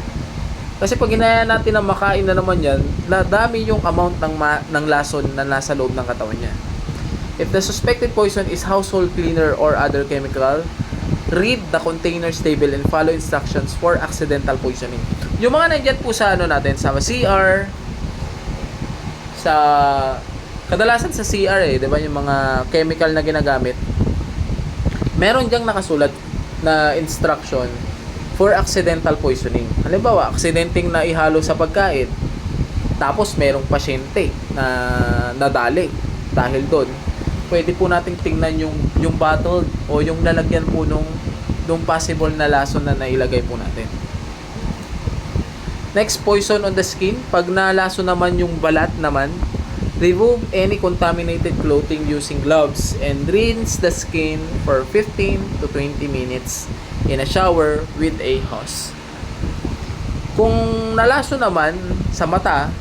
Kasi pag hinayaan natin na makain na naman yan, dami yung amount ng lason na nasa loob ng katawan niya. If the suspected poison is household cleaner or other chemical, read the containers table and follow instructions for accidental poisoning. Yung mga nandiyan po sa natin, sa CR, sa kadalasan sa CR di ba, yung mga chemical na ginagamit, meron diyang nakasulat na instruction for accidental poisoning. Halimbawa, aksidenteng na ihalo sa pagkain, tapos merong pasyente na nadali dahil doon. Pwede po nating tingnan yung bottle o yung lalagyan po nung possible na lason na nailagay po natin. Next, poison on the skin. Pag nalason naman yung balat naman, remove any contaminated clothing using gloves and rinse the skin for 15 to 20 minutes in a shower with a hose. Kung nalason naman sa mata,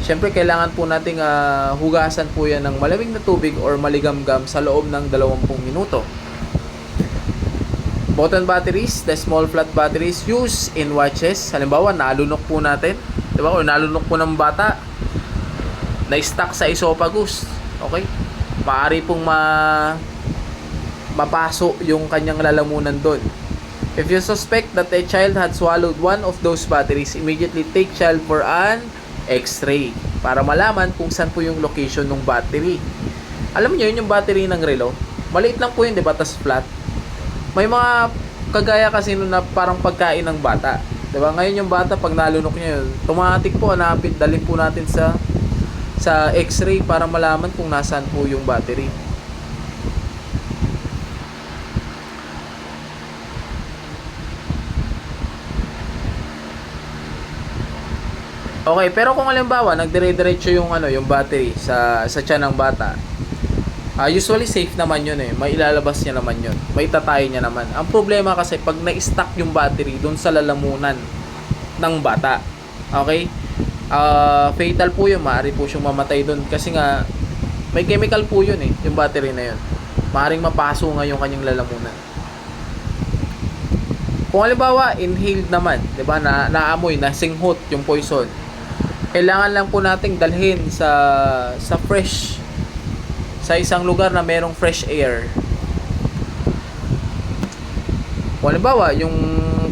syempre kailangan po nating hugasan po yan ng malamig na tubig or maligamgam sa loob ng 20 minuto. Button batteries, the small flat batteries used in watches. Halimbawa, nalunok po natin, di ba? O nalunok po ng bata, na-stuck sa esophagus. Okay? Maaari pong mapaso yung kanyang lalamunan doon. If you suspect that a child had swallowed one of those batteries, immediately take child for an X-ray para malaman kung saan po yung location ng battery. Alam niyo yun, yung battery ng relo, maliit lang po yun, di ba? Tas flat. May mga kagaya kasi nun na parang pagkain ng bata. Di ba? Ngayon yung bata, pag nalunok niya yun, automatic po, hanapin, dalhin po natin sa X-ray para malaman kung nasaan po yung battery. Okay, pero kung halimbawa nagdire-diretso yung yung battery sa tiyan ng bata, usually safe naman yun eh. May ilalabas niya naman yun. May tatay niya naman. Ang problema kasi pag na-stuck yung battery doon sa lalamunan ng bata. Okay? Fatal po yun. Maaari po siyang mamatay doon kasi nga may chemical po yun eh, yung battery na yun. Maaring mapaso nga yung kanyang lalamunan. Kung halimbawa inhaled naman, 'di ba? Naamoy, nasinghot yung poison. Kailangan lang po nating dalhin sa fresh, sa isang lugar na merong fresh air. Kung halimbawa, yung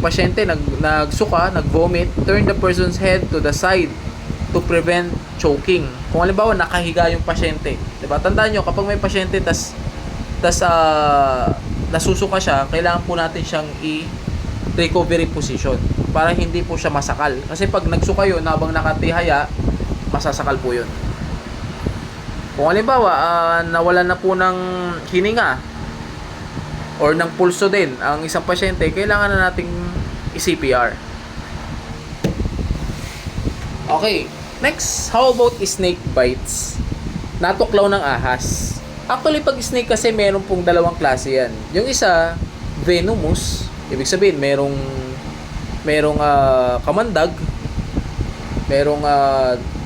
pasyente nagsuka, nag-vomit, turn the person's head to the side to prevent choking. Kung halimbawa, nakahiga yung pasyente, 'di ba? Tandaan nyo, kapag may pasyente tas nasusuka siya, kailangan po natin siyang recovery position para hindi po siya masakal. Kasi pag nagsuka yun habang nakatihaya, masasakal po yun. Kung halimbawa, nawalan na po ng hininga or ng pulso din ang isang pasyente, kailangan na nating i-CPR. Okay, next, how about snake bites? Natuklaw ng ahas. Actually, pag snake kasi meron pong dalawang klase yan. Yung isa, venomous. Ibig sabihin, merong kamandag, merong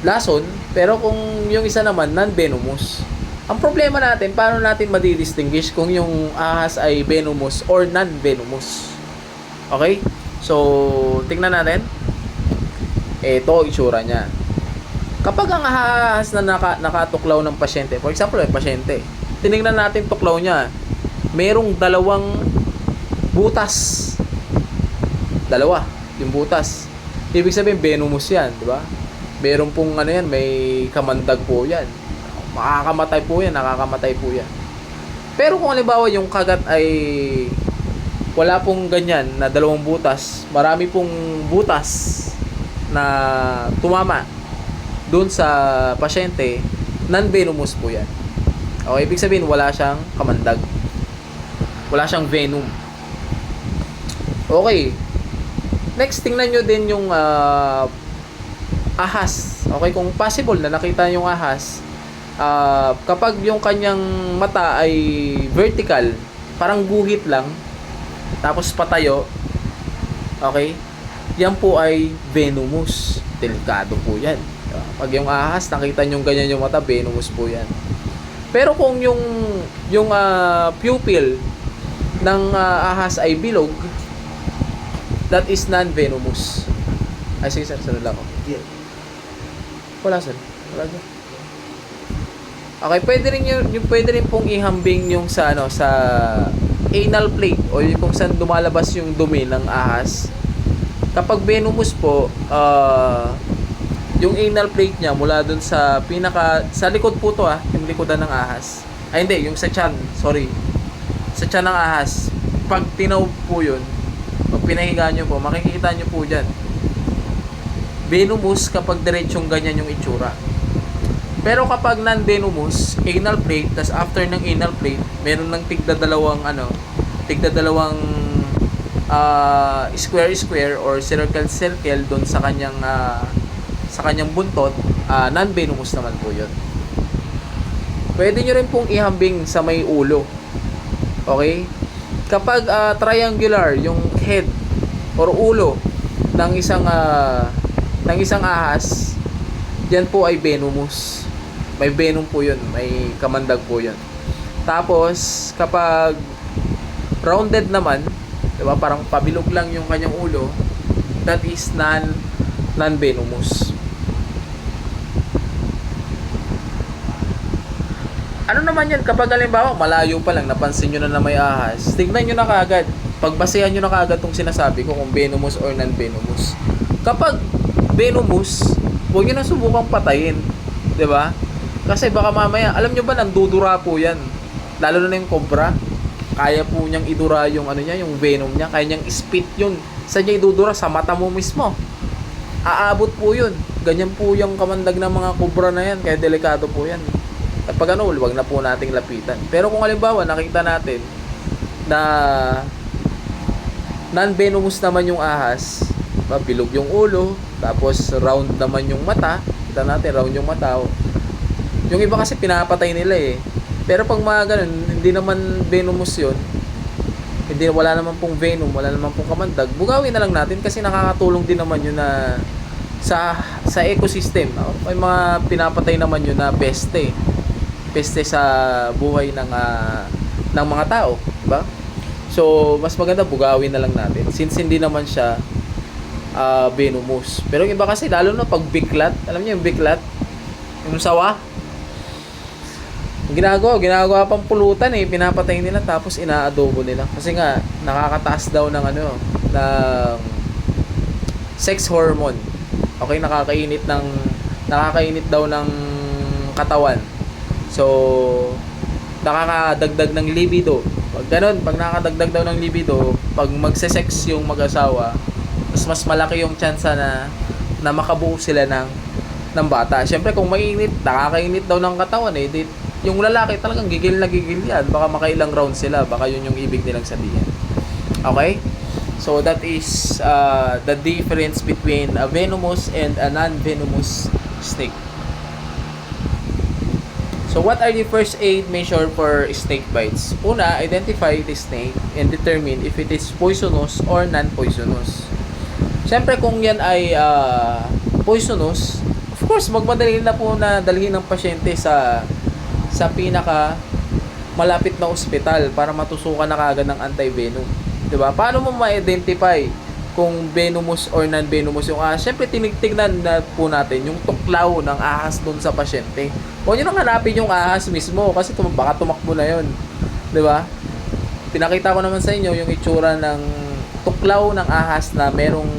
lason, pero kung yung isa naman, non-venomous. Ang problema natin, paano natin madi-distinguish kung yung ahas ay venomous or non-venomous? Okay? So, tingnan natin. Ito, itsura niya. Kapag ang ahas na nakatuklaw ng pasyente, for example, pasyente, tinignan natin tuklaw niya, merong dalawang butas. Dalawa, yung butas. Ibig sabihin, venomous yan, di ba? Meron pong yan, may kamandag po yan. Makakamatay po yan, nakakamatay po yan. Pero kung halimbawa yung kagat ay wala pong ganyan na dalawang butas, marami pong butas na tumama doon sa pasyente, non-venomous po yan. Okay, ibig sabihin, wala siyang kamandag. Wala siyang venom. Okay. Next, tingnan nyo din yung ahas. Okay, kung possible na nakita yung ahas, kapag yung kanyang mata ay vertical, parang guhit lang, tapos patayo, okay, yan po ay venomous. Delikado po yan. Pag yung ahas, nakita nyo ganyan yung mata, venomous po yan. Pero kung yung pupil ng ahas ay bilog, that is non-venomous. Ay, sige sir, sunod lang ako. Yeah. Wala sir. Wala sir. Okay, pwede rin pong ihambing yung sa anal plate o yung kung saan dumalabas yung dumi ng ahas. Kapag venomous po, yung anal plate niya mula dun sa sa likod po to yung likodan ng ahas. Ay hindi, yung sa tiyan, sorry. Sa tiyan ng ahas. Pag tinaw po yun, pag pinahiga nyo po, makikita nyo po dyan. Venomous kapag diretsong ganyan yung itsura. Pero kapag non-venomous, anal plate, tas after ng anal plate, meron ng tigdadalawang square or circle doon sa kanyang buntot, non-venomous naman po yun. Pwede nyo rin pong ihambing sa may ulo. Okay? Kapag triangular yung head or ulo ng isang ahas, yan po ay venomous. May venom po yun, may kamandag po yun. Tapos kapag rounded naman, 'di ba, parang pabilog lang yung kanyang ulo, that is non-venomous. Ano naman yan, kapag halimbawa malayo pa lang napansin nyo na may ahas, tignan nyo na kaagad pagbasehan nyo na kaagad itong sinasabi ko kung venomous or non-venomous. Kapag venomous, huwag nyo na subukang patayin. 'Di ba? Kasi baka mamaya, alam nyo ba, nandudura po yan. Lalo na yung cobra. Kaya po niyang idura yung ano niya, yung venom niya. Kaya niyang spit yun. Saan niya idudura? Sa mata mo mismo. Aabot po yun. Ganyan po yung kamandag ng mga cobra na yan. Kaya delikado po yan. At pag ano, huwag na po nating lapitan. Pero kung halimbawa, nakita natin na non-venomous naman yung ahas, bilog yung ulo, tapos round naman yung mata. Kita natin, round yung mata. Yung iba kasi pinapatay nila eh. Pero pag mga ganun, hindi naman venomous yun. Wala naman pong venom, wala naman pong kamandag. Bugawin na lang natin kasi nakakatulong din naman yun na sa ecosystem. May mga pinapatay naman yun na peste. Peste sa buhay ng mga tao, diba? So, mas maganda bugawin na lang natin since hindi naman siya venomous. Pero yung iba kasi, lalo na pag biklat, alam niyo yung biklat? Yung sawa? Ginagawa pang pulutan eh, pinapatay nila tapos inaadobo nila. Kasi nga nakakataas daw ng ng sex hormone. Okay, nakakainit daw ng katawan. So nakakadagdag ng libido. Pag ganun, pag nakakadagdag daw ng libido, pag magse-sex yung mag-asawa, mas malaki yung tsansa na makabuo sila ng bata. Siyempre kung mainit, nakakainit daw ng katawan eh, yung lalaki talagang gigil na gigil yan. Baka makailang round sila. Baka yun yung ibig nilang sabihin. Okay? So, that is the difference between a venomous and a non-venomous snake. So, what are the first aid measure for snake bites? Una, identify the snake and determine if it is poisonous or non-poisonous. Siyempre, kung yan ay poisonous, of course, magmadali na po na dalhin ng pasyente sa pinaka malapit na ospital para matusukan na kaagad ng anti-venom. 'Di ba? Paano mo ma-identify kung venomous or non-venomous yung ahas? Siyempre tinignan na po natin yung tuklaw ng ahas doon sa pasyente. Huwag niyo nang hanapin yung ahas mismo kasi baka tumakbo na 'yon. 'Di ba? Pinakita ko naman sa inyo yung itsura ng tuklaw ng ahas na merong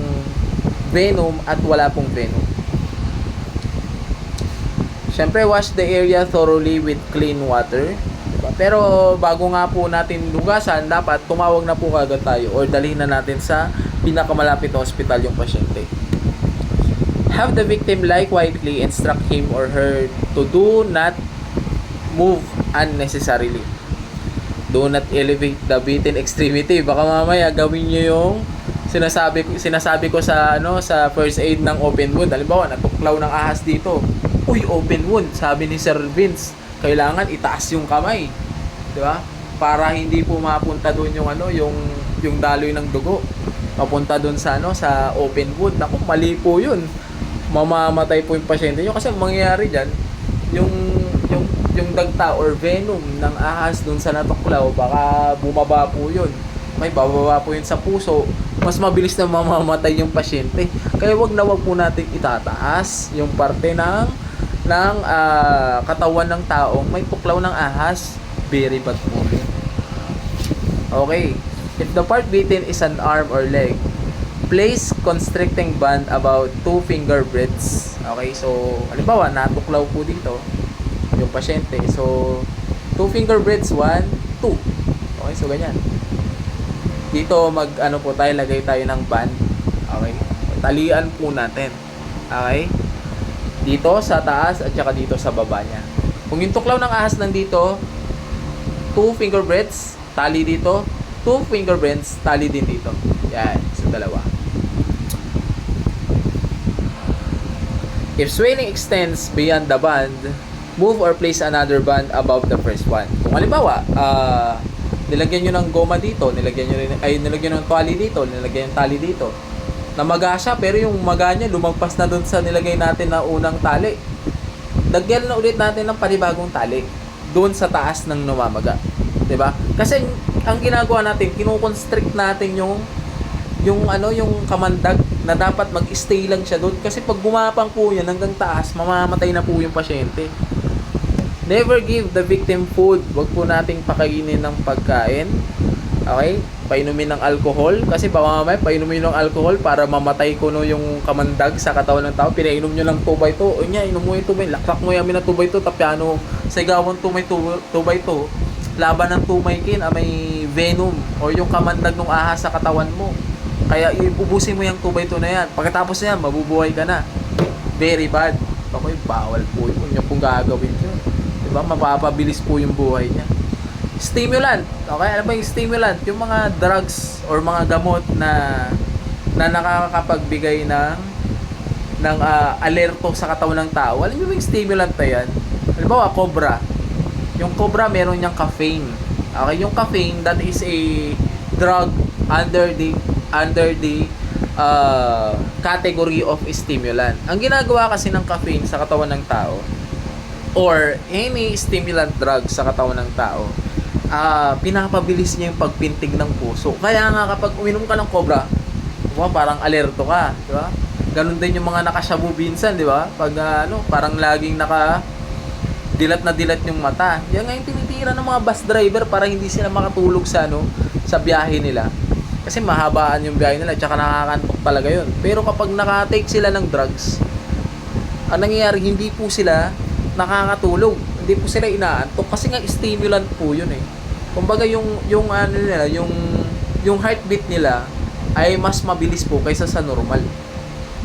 venom at wala pong venom. Siyempre, wash the area thoroughly with clean water. Diba? Pero bago nga po natin lugasan, dapat tumawag na po kagad tayo or dalhin na natin sa pinakamalapit na ospital yung pasyente. Have the victim lie quietly, instruct him or her to do not move unnecessarily. Do not elevate the beaten extremity. Baka mamaya gawin niyo yung sinasabi ko sa sa first aid ng open wound. Halimbawa, natuklaw ng ahas dito. Uy, open wound, sabi ni Sir Vince, kailangan itaas yung kamay, 'di ba? Para hindi po mapunta doon yung daloy ng dugo. Papunta doon sa sa open wound. Naku, mali po 'yun. Mamamatay po yung pasyente niyo kasi mangyayari diyan yung dagta or venom ng ahas doon sa natuklaw, baka bumaba po 'yun. May bababa po yun sa puso, mas mabilis na mamamatay yung pasyente. Kaya wag po natin itataas yung parte ng katawan ng taong may tuklaw ng ahas. Very bad po yun. Okay. If the part bitten is an arm or leg, place constricting band about 2 finger breadths. Okay, so halimbawa natuklaw po dito yung pasyente. So 2 finger breadths, 1, 2. Okay, so ganyan. Dito po tayo, lagay tayo ng band. Okay? Talian po natin. Okay? Dito sa taas at saka dito sa baba niya. Kung yung tuklaw ng ahas nandito, 2 finger breadths, tali dito, 2 finger breadths, tali din dito. Yan, so dalawa. If swelling extends beyond the band, move or place another band above the first one. Kung halimbawa, nilagyan nyo ng goma dito, nilagyan nyo ng tali dito, nilagyan yung tali dito. Namaga siya, pero yung maga niya lumagpas na doon sa nilagay natin na unang tali. Dagyan na ulit natin ng panibagong tali doon sa taas ng namamaga. 'Di ba? Kasi ang ginagawa natin, kino-constrict natin yung kamandag na dapat mag-stay lang siya doon. Kasi pag gumapang po yan hanggang taas, mamamatay na po yung pasyente. Never give the victim food. Wag po nating pakainin ng pagkain. Okay? painumin ng alcohol. Kasi baka mamaya painumin ng alcohol para mamatay ko no yung kamandag sa katawan ng tao. Pinainom nyo ng 2x2. O niya, inom mo yung 2x2. Laksak mo yamin ng 2x2. Tapiano, sigawan 2x2. Laban ng tumaykin, may venom. O yung kamandag ng ahas sa katawan mo. Kaya iubusin mo yung 2x2 na yan. Pagkatapos na yan, mabubuhay ka na. Very bad. Okay, bawal po yun. Yung pong gagawin yun. Diba? Mapapabilis po yung buhay niya. Stimulant. Okay, ano ba yung stimulant? Yung mga drugs or mga gamot na nakakapagbigay ng alerto sa katawan ng tao. Alam niyo yung stimulant na yan? Halimbawa, cobra. Yung cobra, meron niyang caffeine. Okay, yung caffeine, that is a drug under the category of stimulant. Ang ginagawa kasi ng caffeine sa katawan ng tao or any stimulant drug sa katawan ng tao, pinapabilis niya yung pagpintig ng puso. Kaya nga kapag uminom ka ng cobra, diba, parang alerto ka, di ba? Ganun din yung mga nakashabu minsan, di ba? Pag parang laging dilat na dilat yung mata. Yan nga yung tinitira ng mga bus driver para hindi sila makatulog sa biyahe nila. Kasi mahabaan yung biyahe nila, tsaka nakakantok talaga yun. Pero kapag nakatake sila ng drugs, ang nangyayari, hindi po sila nakakatulog. Hindi po sila inaantok kasi nga stimulant po yun eh. Kumbaga yung heartbeat nila ay mas mabilis po kaysa sa normal.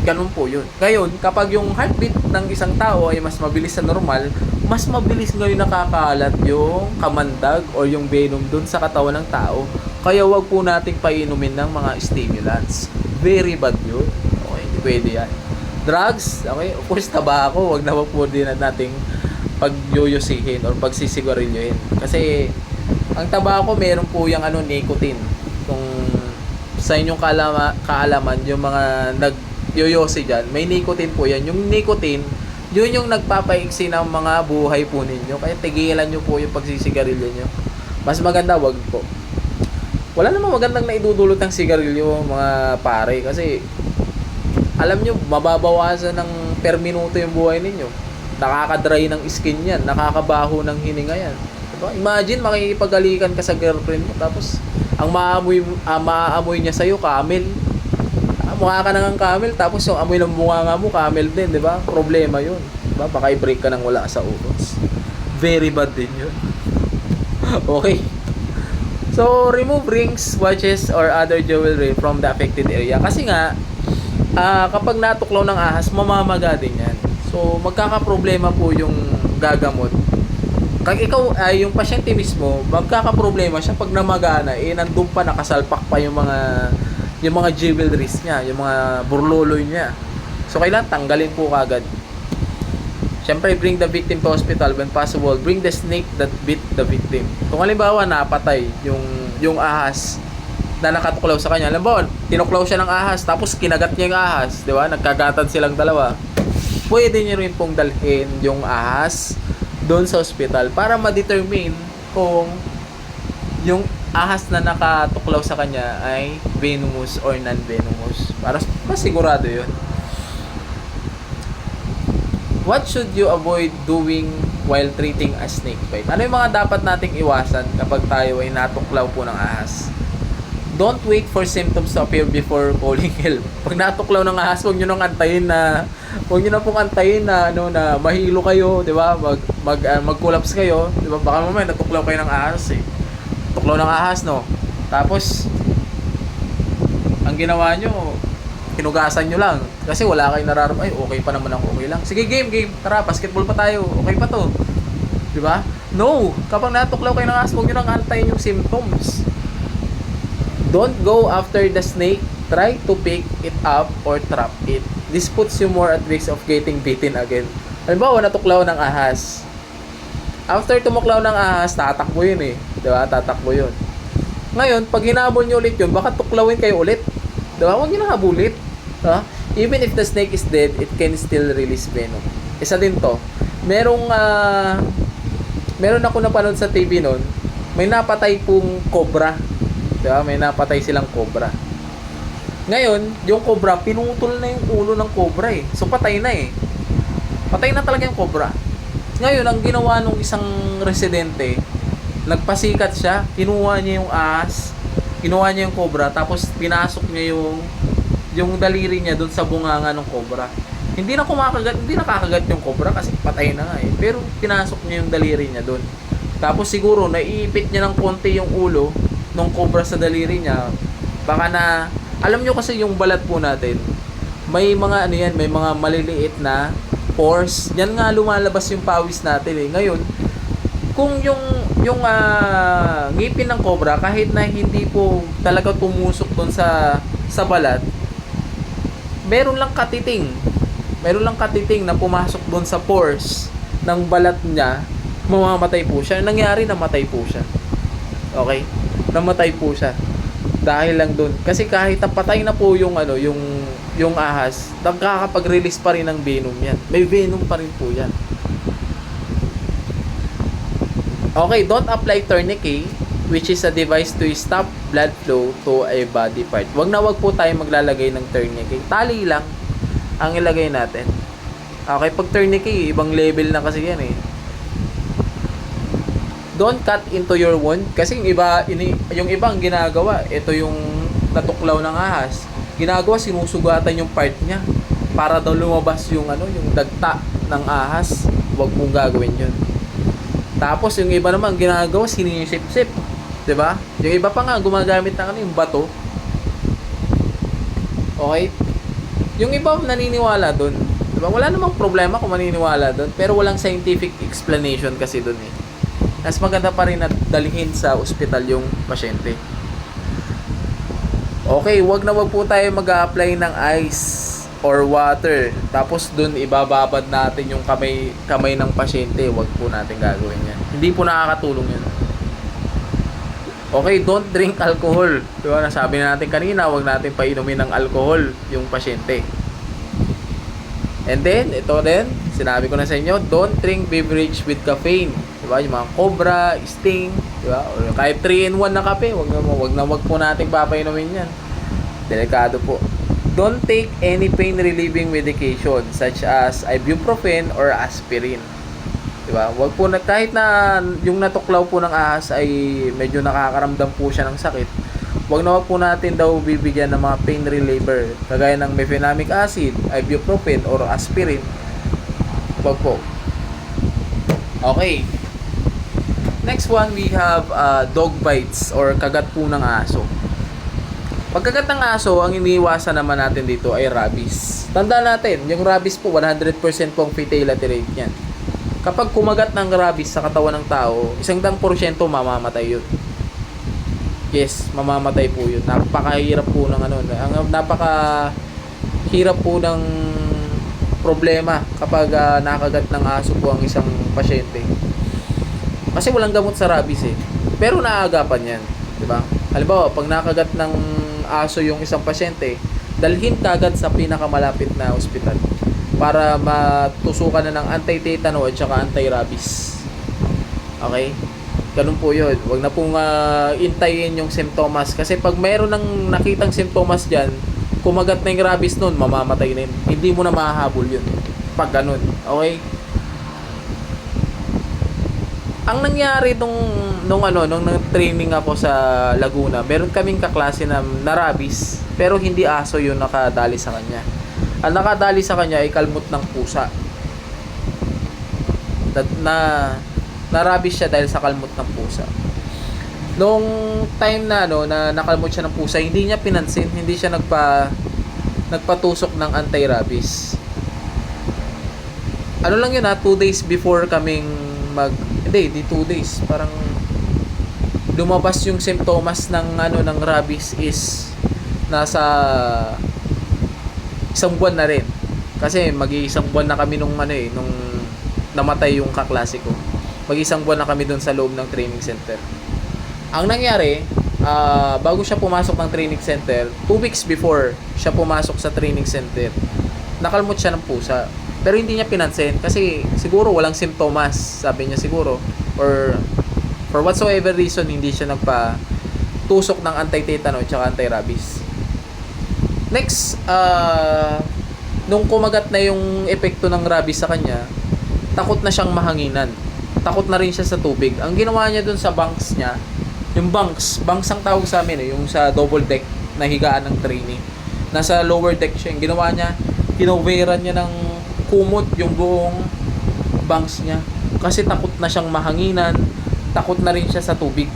Ganun po yun. Ngayon, kapag yung heartbeat ng isang tao ay mas mabilis sa normal, mas mabilis ngayon nakakalat yung kamandag o yung venom dun sa katawan ng tao. Kaya wag po nating painumin ng mga stimulants. Very bad yun. Okay, hindi pwede yan. Drugs, okay, of course, tabako, wag na po din nating pagyuyusihin or pagsisigarilyohin. Kasi ang tabako meron po yung nicotine. Kung sa inyong kaalaman, yung mga nagyoyosi dyan, may nicotine po yan. Yung nicotine, yun yung nagpapaiksi ng mga buhay po ninyo. Kaya tigilan nyo po yung pagsisigarilyo nyo. Mas maganda, wag po. Wala namang magandang naidudulot ng sigarilyo, mga pare. Kasi alam nyo, mababawasan ng per minuto yung buhay ninyo. Nakaka-dry ng skin yan, nakakabaho ng hininga yan. Diba? Imagine, makikipagalikan ka sa girlfriend mo, tapos ang maaamoy niya sa'yo, camel. Mukha ka nang camel, tapos yung amoy ng mukha mo, camel din, di ba? Problema yun. Diba? Baka i-break ka ng wala sa utos. Very bad din yun. Okay. So, remove rings, watches, or other jewelry from the affected area. Kasi nga, kapag natuklaw ng ahas, mamamaga din yan. So, magkakaproblema po yung gagamot. Kag ikaw, yung pasyente mismo, magkakaproblema siya pag namagana, nandun pa, nakasalpak pa yung mga jewelries niya, yung mga burloloy niya. So, kailangan tanggalin po kagad. Siyempre, bring the victim to hospital when possible. Bring the snake that bit the victim. Kung halimbawa, napatay yung ahas na nakatuklaw sa kanya. Halimbawa, tinuklaw siya ng ahas, tapos kinagat niya yung ahas, di ba? Nagkagatan silang dalawa. Pwede niyo rin pong dalhin yung ahas doon sa hospital para ma-determine kung yung ahas na nakatuklaw sa kanya ay venomous or non-venomous. Para masigurado yun. What should you avoid doing while treating a snake bite? Ano yung mga dapat nating iwasan kapag tayo ay natuklaw po ng ahas? Don't wait for symptoms to appear before calling help. Pag natuklaw ng ahas, huwag nyo nang antayin na na mahilo kayo, 'di ba? Mag-collapse kayo, 'di ba? Baka mamaya natuklaw kayo ng ahas eh. Tuklaw ng ahas, no. Tapos ang ginawa nyo, hinugasan nyo lang kasi wala kayong nararamdaman. Ay, okay pa naman ako, okay lang. Sige, game. Tara, basketball pa tayo. Okay pa 'to. 'Di ba? No, kapag natuklaw kayo ng ahas, huwag nyo nang antayin yung symptoms. Don't go after the snake. Try to pick it up or trap it. This puts you more at risk of getting bitten again. Halimbawa, natuklaw ng ahas. After tumuklaw ng ahas, tatakbo yun eh. Diba? Tatakbo yun. Ngayon, pag hinabol nyo ulit yun, baka tuklawin kayo ulit. Diba? Huwag nyo nang habulit. Diba? Even if the snake is dead, it can still release venom. Isa din to. Meron ako napanood sa TV nun, may napatay pong cobra. Diba? May napatay silang cobra. Ngayon, yung cobra, pinutol na yung ulo ng cobra eh. So, patay na eh. Patay na talaga yung cobra. Ngayon, ang ginawa nung isang residente, nagpasikat siya, kinuha niya yung ahas, kinuha niya yung cobra, tapos pinasok niya yung daliri niya doon sa bunganga ng cobra. Hindi na kumakagat, hindi nakakagat yung cobra kasi patay na nga eh. Pero pinasok niya yung daliri niya doon. Tapos siguro naiipit niya ng konti yung ulo ng cobra sa daliri niya. Baka na, alam niyo kasi yung balat po natin, may mga ano yan, may mga maliliit na pores. Yan nga lumalabas yung pawis natin eh. Ngayon, kung yung ngipin ng cobra, kahit na hindi po talaga tumusok doon sa balat, meron lang katiting na pumasok doon sa pores ng balat niya, mamamatay po siya. Nangyari, namatay po siya. Okay? Namatay po siya. Dahil lang doon. Kasi kahit napatay na po yung ahas, nagkakapag-release pa rin ng venom yan. May venom pa rin po yan. Okay, don't apply tourniquet, which is a device to stop blood flow to a body part. Wag po tayo maglalagay ng tourniquet. Tali lang ang ilagay natin. Okay, pag tourniquet, ibang level na kasi yan eh. Don't cut into your wound. Kasi yung iba ang ginagawa, ito yung natuklaw ng ahas. Ginagawa, sinusugatan yung part niya para daw lumabas yung dagta ng ahas. Wag mong gagawin yun. Tapos yung iba naman ginagawa, sinisip-sip. 'Di ba? Yung iba pa nga gumagamit ng yung bato. Okay? Yung iba naniniwala doon. 'Di ba? Wala namang problema kung maniniwala doon, pero walang scientific explanation kasi doon eh. Mas maganda pa rin na dalhin sa ospital yung pasyente. Okay, wag po tayo mag-a-apply ng ice or water. Tapos dun ibababad natin yung kamay ng pasyente. Wag po natin gagawin yan. Hindi po nakakatulong yan. Okay, don't drink alcohol. Diba, nasabi na natin kanina, wag natin painumin ng alcohol yung pasyente. And then, ito din, sinabi ko na sa inyo, don't drink beverage with caffeine. Diba, yung mga Cobra, Sting, diba? O kahit 3-in-1 na kape, wag po natin papainumin yan. Delikado po. Don't take any pain relieving medication such as ibuprofen or aspirin. Diba? Wag po na, kahit na yung natuklaw po ng ahas ay medyo nakakaramdam po siya ng sakit, wag po natin daw bibigyan ng mga pain reliever kagaya ng mefenamic acid, ibuprofen or aspirin. Wag po. Okay. Next one, we have dog bites or kagat po ng aso. Pagkagat ng aso, ang iniiwasan naman natin dito ay rabies. Tandaan natin, yung rabies po, 100% pong fatality rate yan. Kapag kumagat ng rabies sa katawan ng tao, 100% mamamatay yun. Yes, mamamatay po yun. Napakahirap po ng napakahirap po ng problema kapag nakagat ng aso po ang isang pasyente. Kasi walang gamot sa rabies eh. Pero naaagapan yan, di ba? Halimbawa, pag nakagat ng aso yung isang pasyente, dalhin kagad sa pinakamalapit na ospital para matusukan na ng anti-tetano at saka anti-rabies. Okay? Ganun po yun. Huwag na pong intayin yung simptomas. Kasi pag mayroon ng nakitang simptomas dyan, kumagat na yung rabies nun, mamamatay na yun. Hindi mo na mahahabol yun. Pag ganun. Okay? Ang nangyari nung training ako sa Laguna, meron kaming kaklase na rabies, pero hindi aso yung nakadali sa kanya. Ang nakadali sa kanya ay kalmot ng pusa. Na rabies siya dahil sa kalmot ng pusa. Nung time na na nakalmot siya ng pusa, hindi niya pinansin, hindi siya nagpatusok ng anti-rabies. Ano lang yun 2 days before kaming hindi 2 days, parang lumabas yung simptomas ng ng rabies is nasa 1 buwan na rin. Kasi mag-iisang buwan na kami nung namatay yung kaklase ko. Mag-isang buwan na kami doon sa loob ng training center. Ang nangyari, bago siya pumasok ng training center, 2 weeks before siya pumasok sa training center, nakalmot siya ng pusa. Pero hindi niya pinansin kasi siguro walang simptomas, sabi niya siguro, or for whatsoever reason hindi siya nagpa-tusok ng anti-tetano at saka anti-rabies. Next, nung kumagat na yung epekto ng rabies sa kanya, takot na siyang mahanginan. Takot na rin siya sa tubig. Ang ginawa niya dun sa bunks niya, Yung bunks ang tawag sa amin yung sa double deck na higaan ng trainee. Nasa lower deck siya. Yung ginawa niya, kinoveran niya ng kumot yung buong bunks niya. Kasi takot na siyang mahanginan, takot na rin siya sa tubig.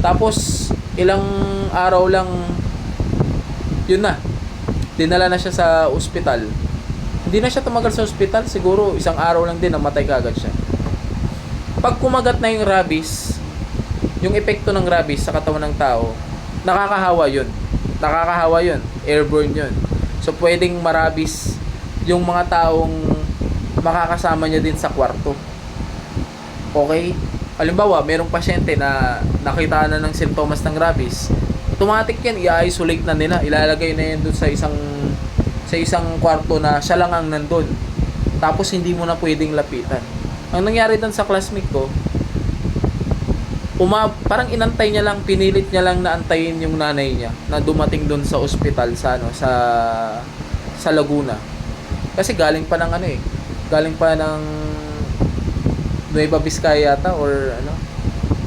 Tapos, ilang araw lang, yun na, dinala na siya sa ospital. Hindi na siya tumagal sa ospital, siguro isang araw lang din, namatay kagad siya. Pag kumagat na yung rabies, yung epekto ng rabies sa katawan ng tao, nakakahawa yun. Nakakahawa yun. Airborne yun. So, pwedeng marabis yung mga taong makakasama niya din sa kwarto. Okay? Halimbawa, merong pasyente na nakita na ng simptomas ng rabies, automatic yan, i-isolate na nila. Ilalagay na yan dun sa isang kwarto na siya lang ang nandun. Tapos, hindi mo na pwedeng lapitan. Ang nangyari dun sa classmate ko, parang inantay niya lang, pinilit niya lang na antayin yung nanay niya na dumating doon sa ospital sa Laguna. Kasi galing pa ng Nueva Vizcaya yata or ano.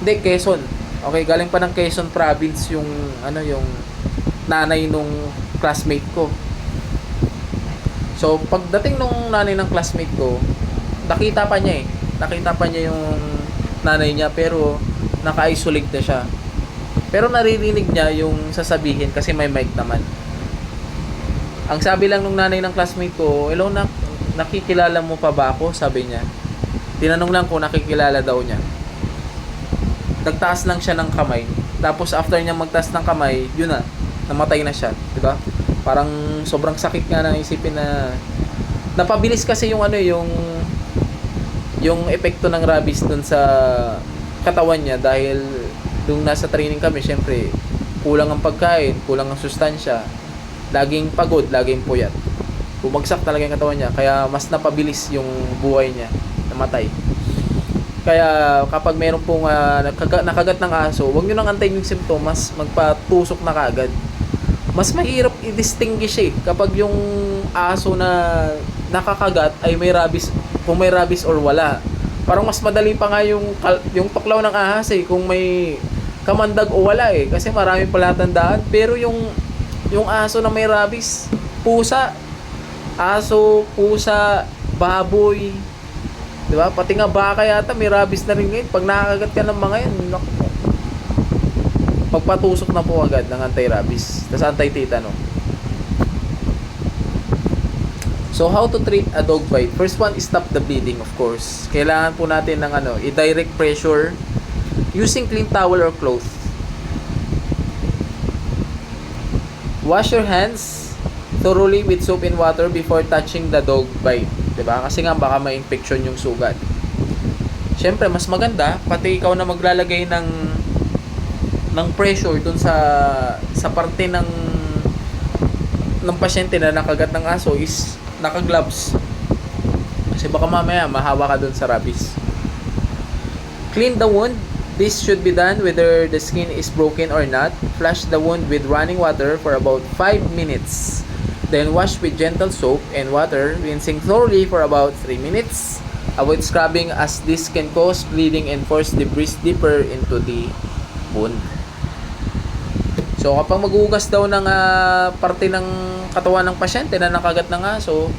Hindi, Quezon. Okay, galing pa ng Quezon province yung nanay nung classmate ko. So, pagdating nung nanay ng classmate ko, nakita pa niya yung nanay niya, pero naka-isolate na siya. Pero naririnig niya yung sasabihin kasi may mic naman. Ang sabi lang nung nanay ng classmate ko, "Hello, nakikilala mo pa ba ako?" Sabi niya. Tinanong lang kung nakikilala daw niya. Nagtaas lang siya ng kamay. Tapos after niya magtaas ng kamay, yun na, namatay na siya, 'di ba? Parang sobrang sakit nga na isipin na napabilis kasi yung epekto ng rabies dun sa katawan niya dahil nung nasa training kami, syempre kulang ang pagkain, kulang ang sustansya, laging pagod, laging puyat, bumagsak talaga yung katawan niya, kaya mas napabilis yung buhay niya, namatay. Kaya kapag meron pong nakagat ng aso, huwag nyo nang antayin yung simptomas, magpatusok na kaagad. Mas mahirap i-distinguish kapag yung aso na nakakagat ay may rabies, kung may rabies or wala. Parang mas madali pa nga yung tuklaw ng ahas kung may kamandag o wala kasi marami palatandaan. Pero yung aso na may rabies, aso, pusa, baboy, 'di ba? Pati nga baka yata may rabies na rin ngayon. Pag nakakagat ka ng mga yan, magpatusok na po agad ng anti-rabies, tas anti-tetano. So, how to treat a dog bite? First one is stop the bleeding, of course. Kailangan po natin ng i-direct pressure using clean towel or cloth. Wash your hands thoroughly with soap and water before touching the dog bite. 'Di ba? Kasi nga baka ma-infection yung sugat. Siyempre, mas maganda pati ikaw na maglalagay ng pressure dun sa parte ng pasyente na nakagat ng aso is naka-gloves. Kasi baka mamaya mahawa ka dun sa rabies. Clean the wound. This should be done whether the skin is broken or not. Flush the wound with running water for about 5 minutes. Then wash with gentle soap and water, rinsing thoroughly for about 3 minutes. Avoid scrubbing as this can cause bleeding and force debris deeper into the wound. So kapag maghugas daw ng parte ng katawan ng pasyente na nakagat ng aso,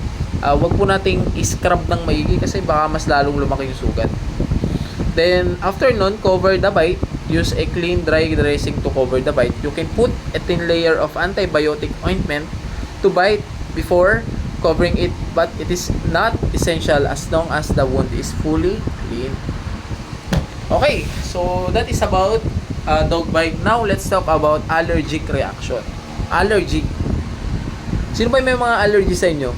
wag po nating i-scrub ng maigi kasi baka mas lalong lumaki yung sugat. Then after nun, cover the bite. Use a clean dry dressing to cover the bite. You can put a thin layer of antibiotic ointment to bite before covering it, but it is not essential as long as the wound is fully clean. Okay, so that is about dog bite. Now, let's talk about allergic reaction. Allergy. Sino ba may mga allergy sa inyo?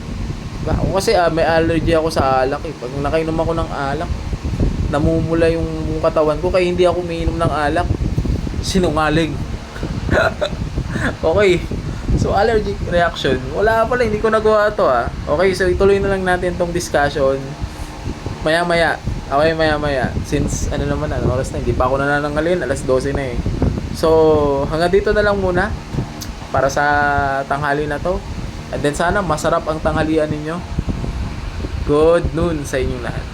Ako kasi may allergy ako sa alak Pag nakainom ako ng alak, namumula yung katawan ko, kaya hindi ako umiinom ng alak. Sinungaling. Okay. So, allergic reaction. Wala pala, hindi ko nagawa to Okay, so ituloy na lang natin tong discussion. Maya-maya. Okay, maya-maya. Since, oras na, hindi pa ako nanananggalin, alas 12 na So, hanggang dito na lang muna para sa tanghali na to. And then sana masarap ang tanghalian ninyo. Good noon sa inyong lahat.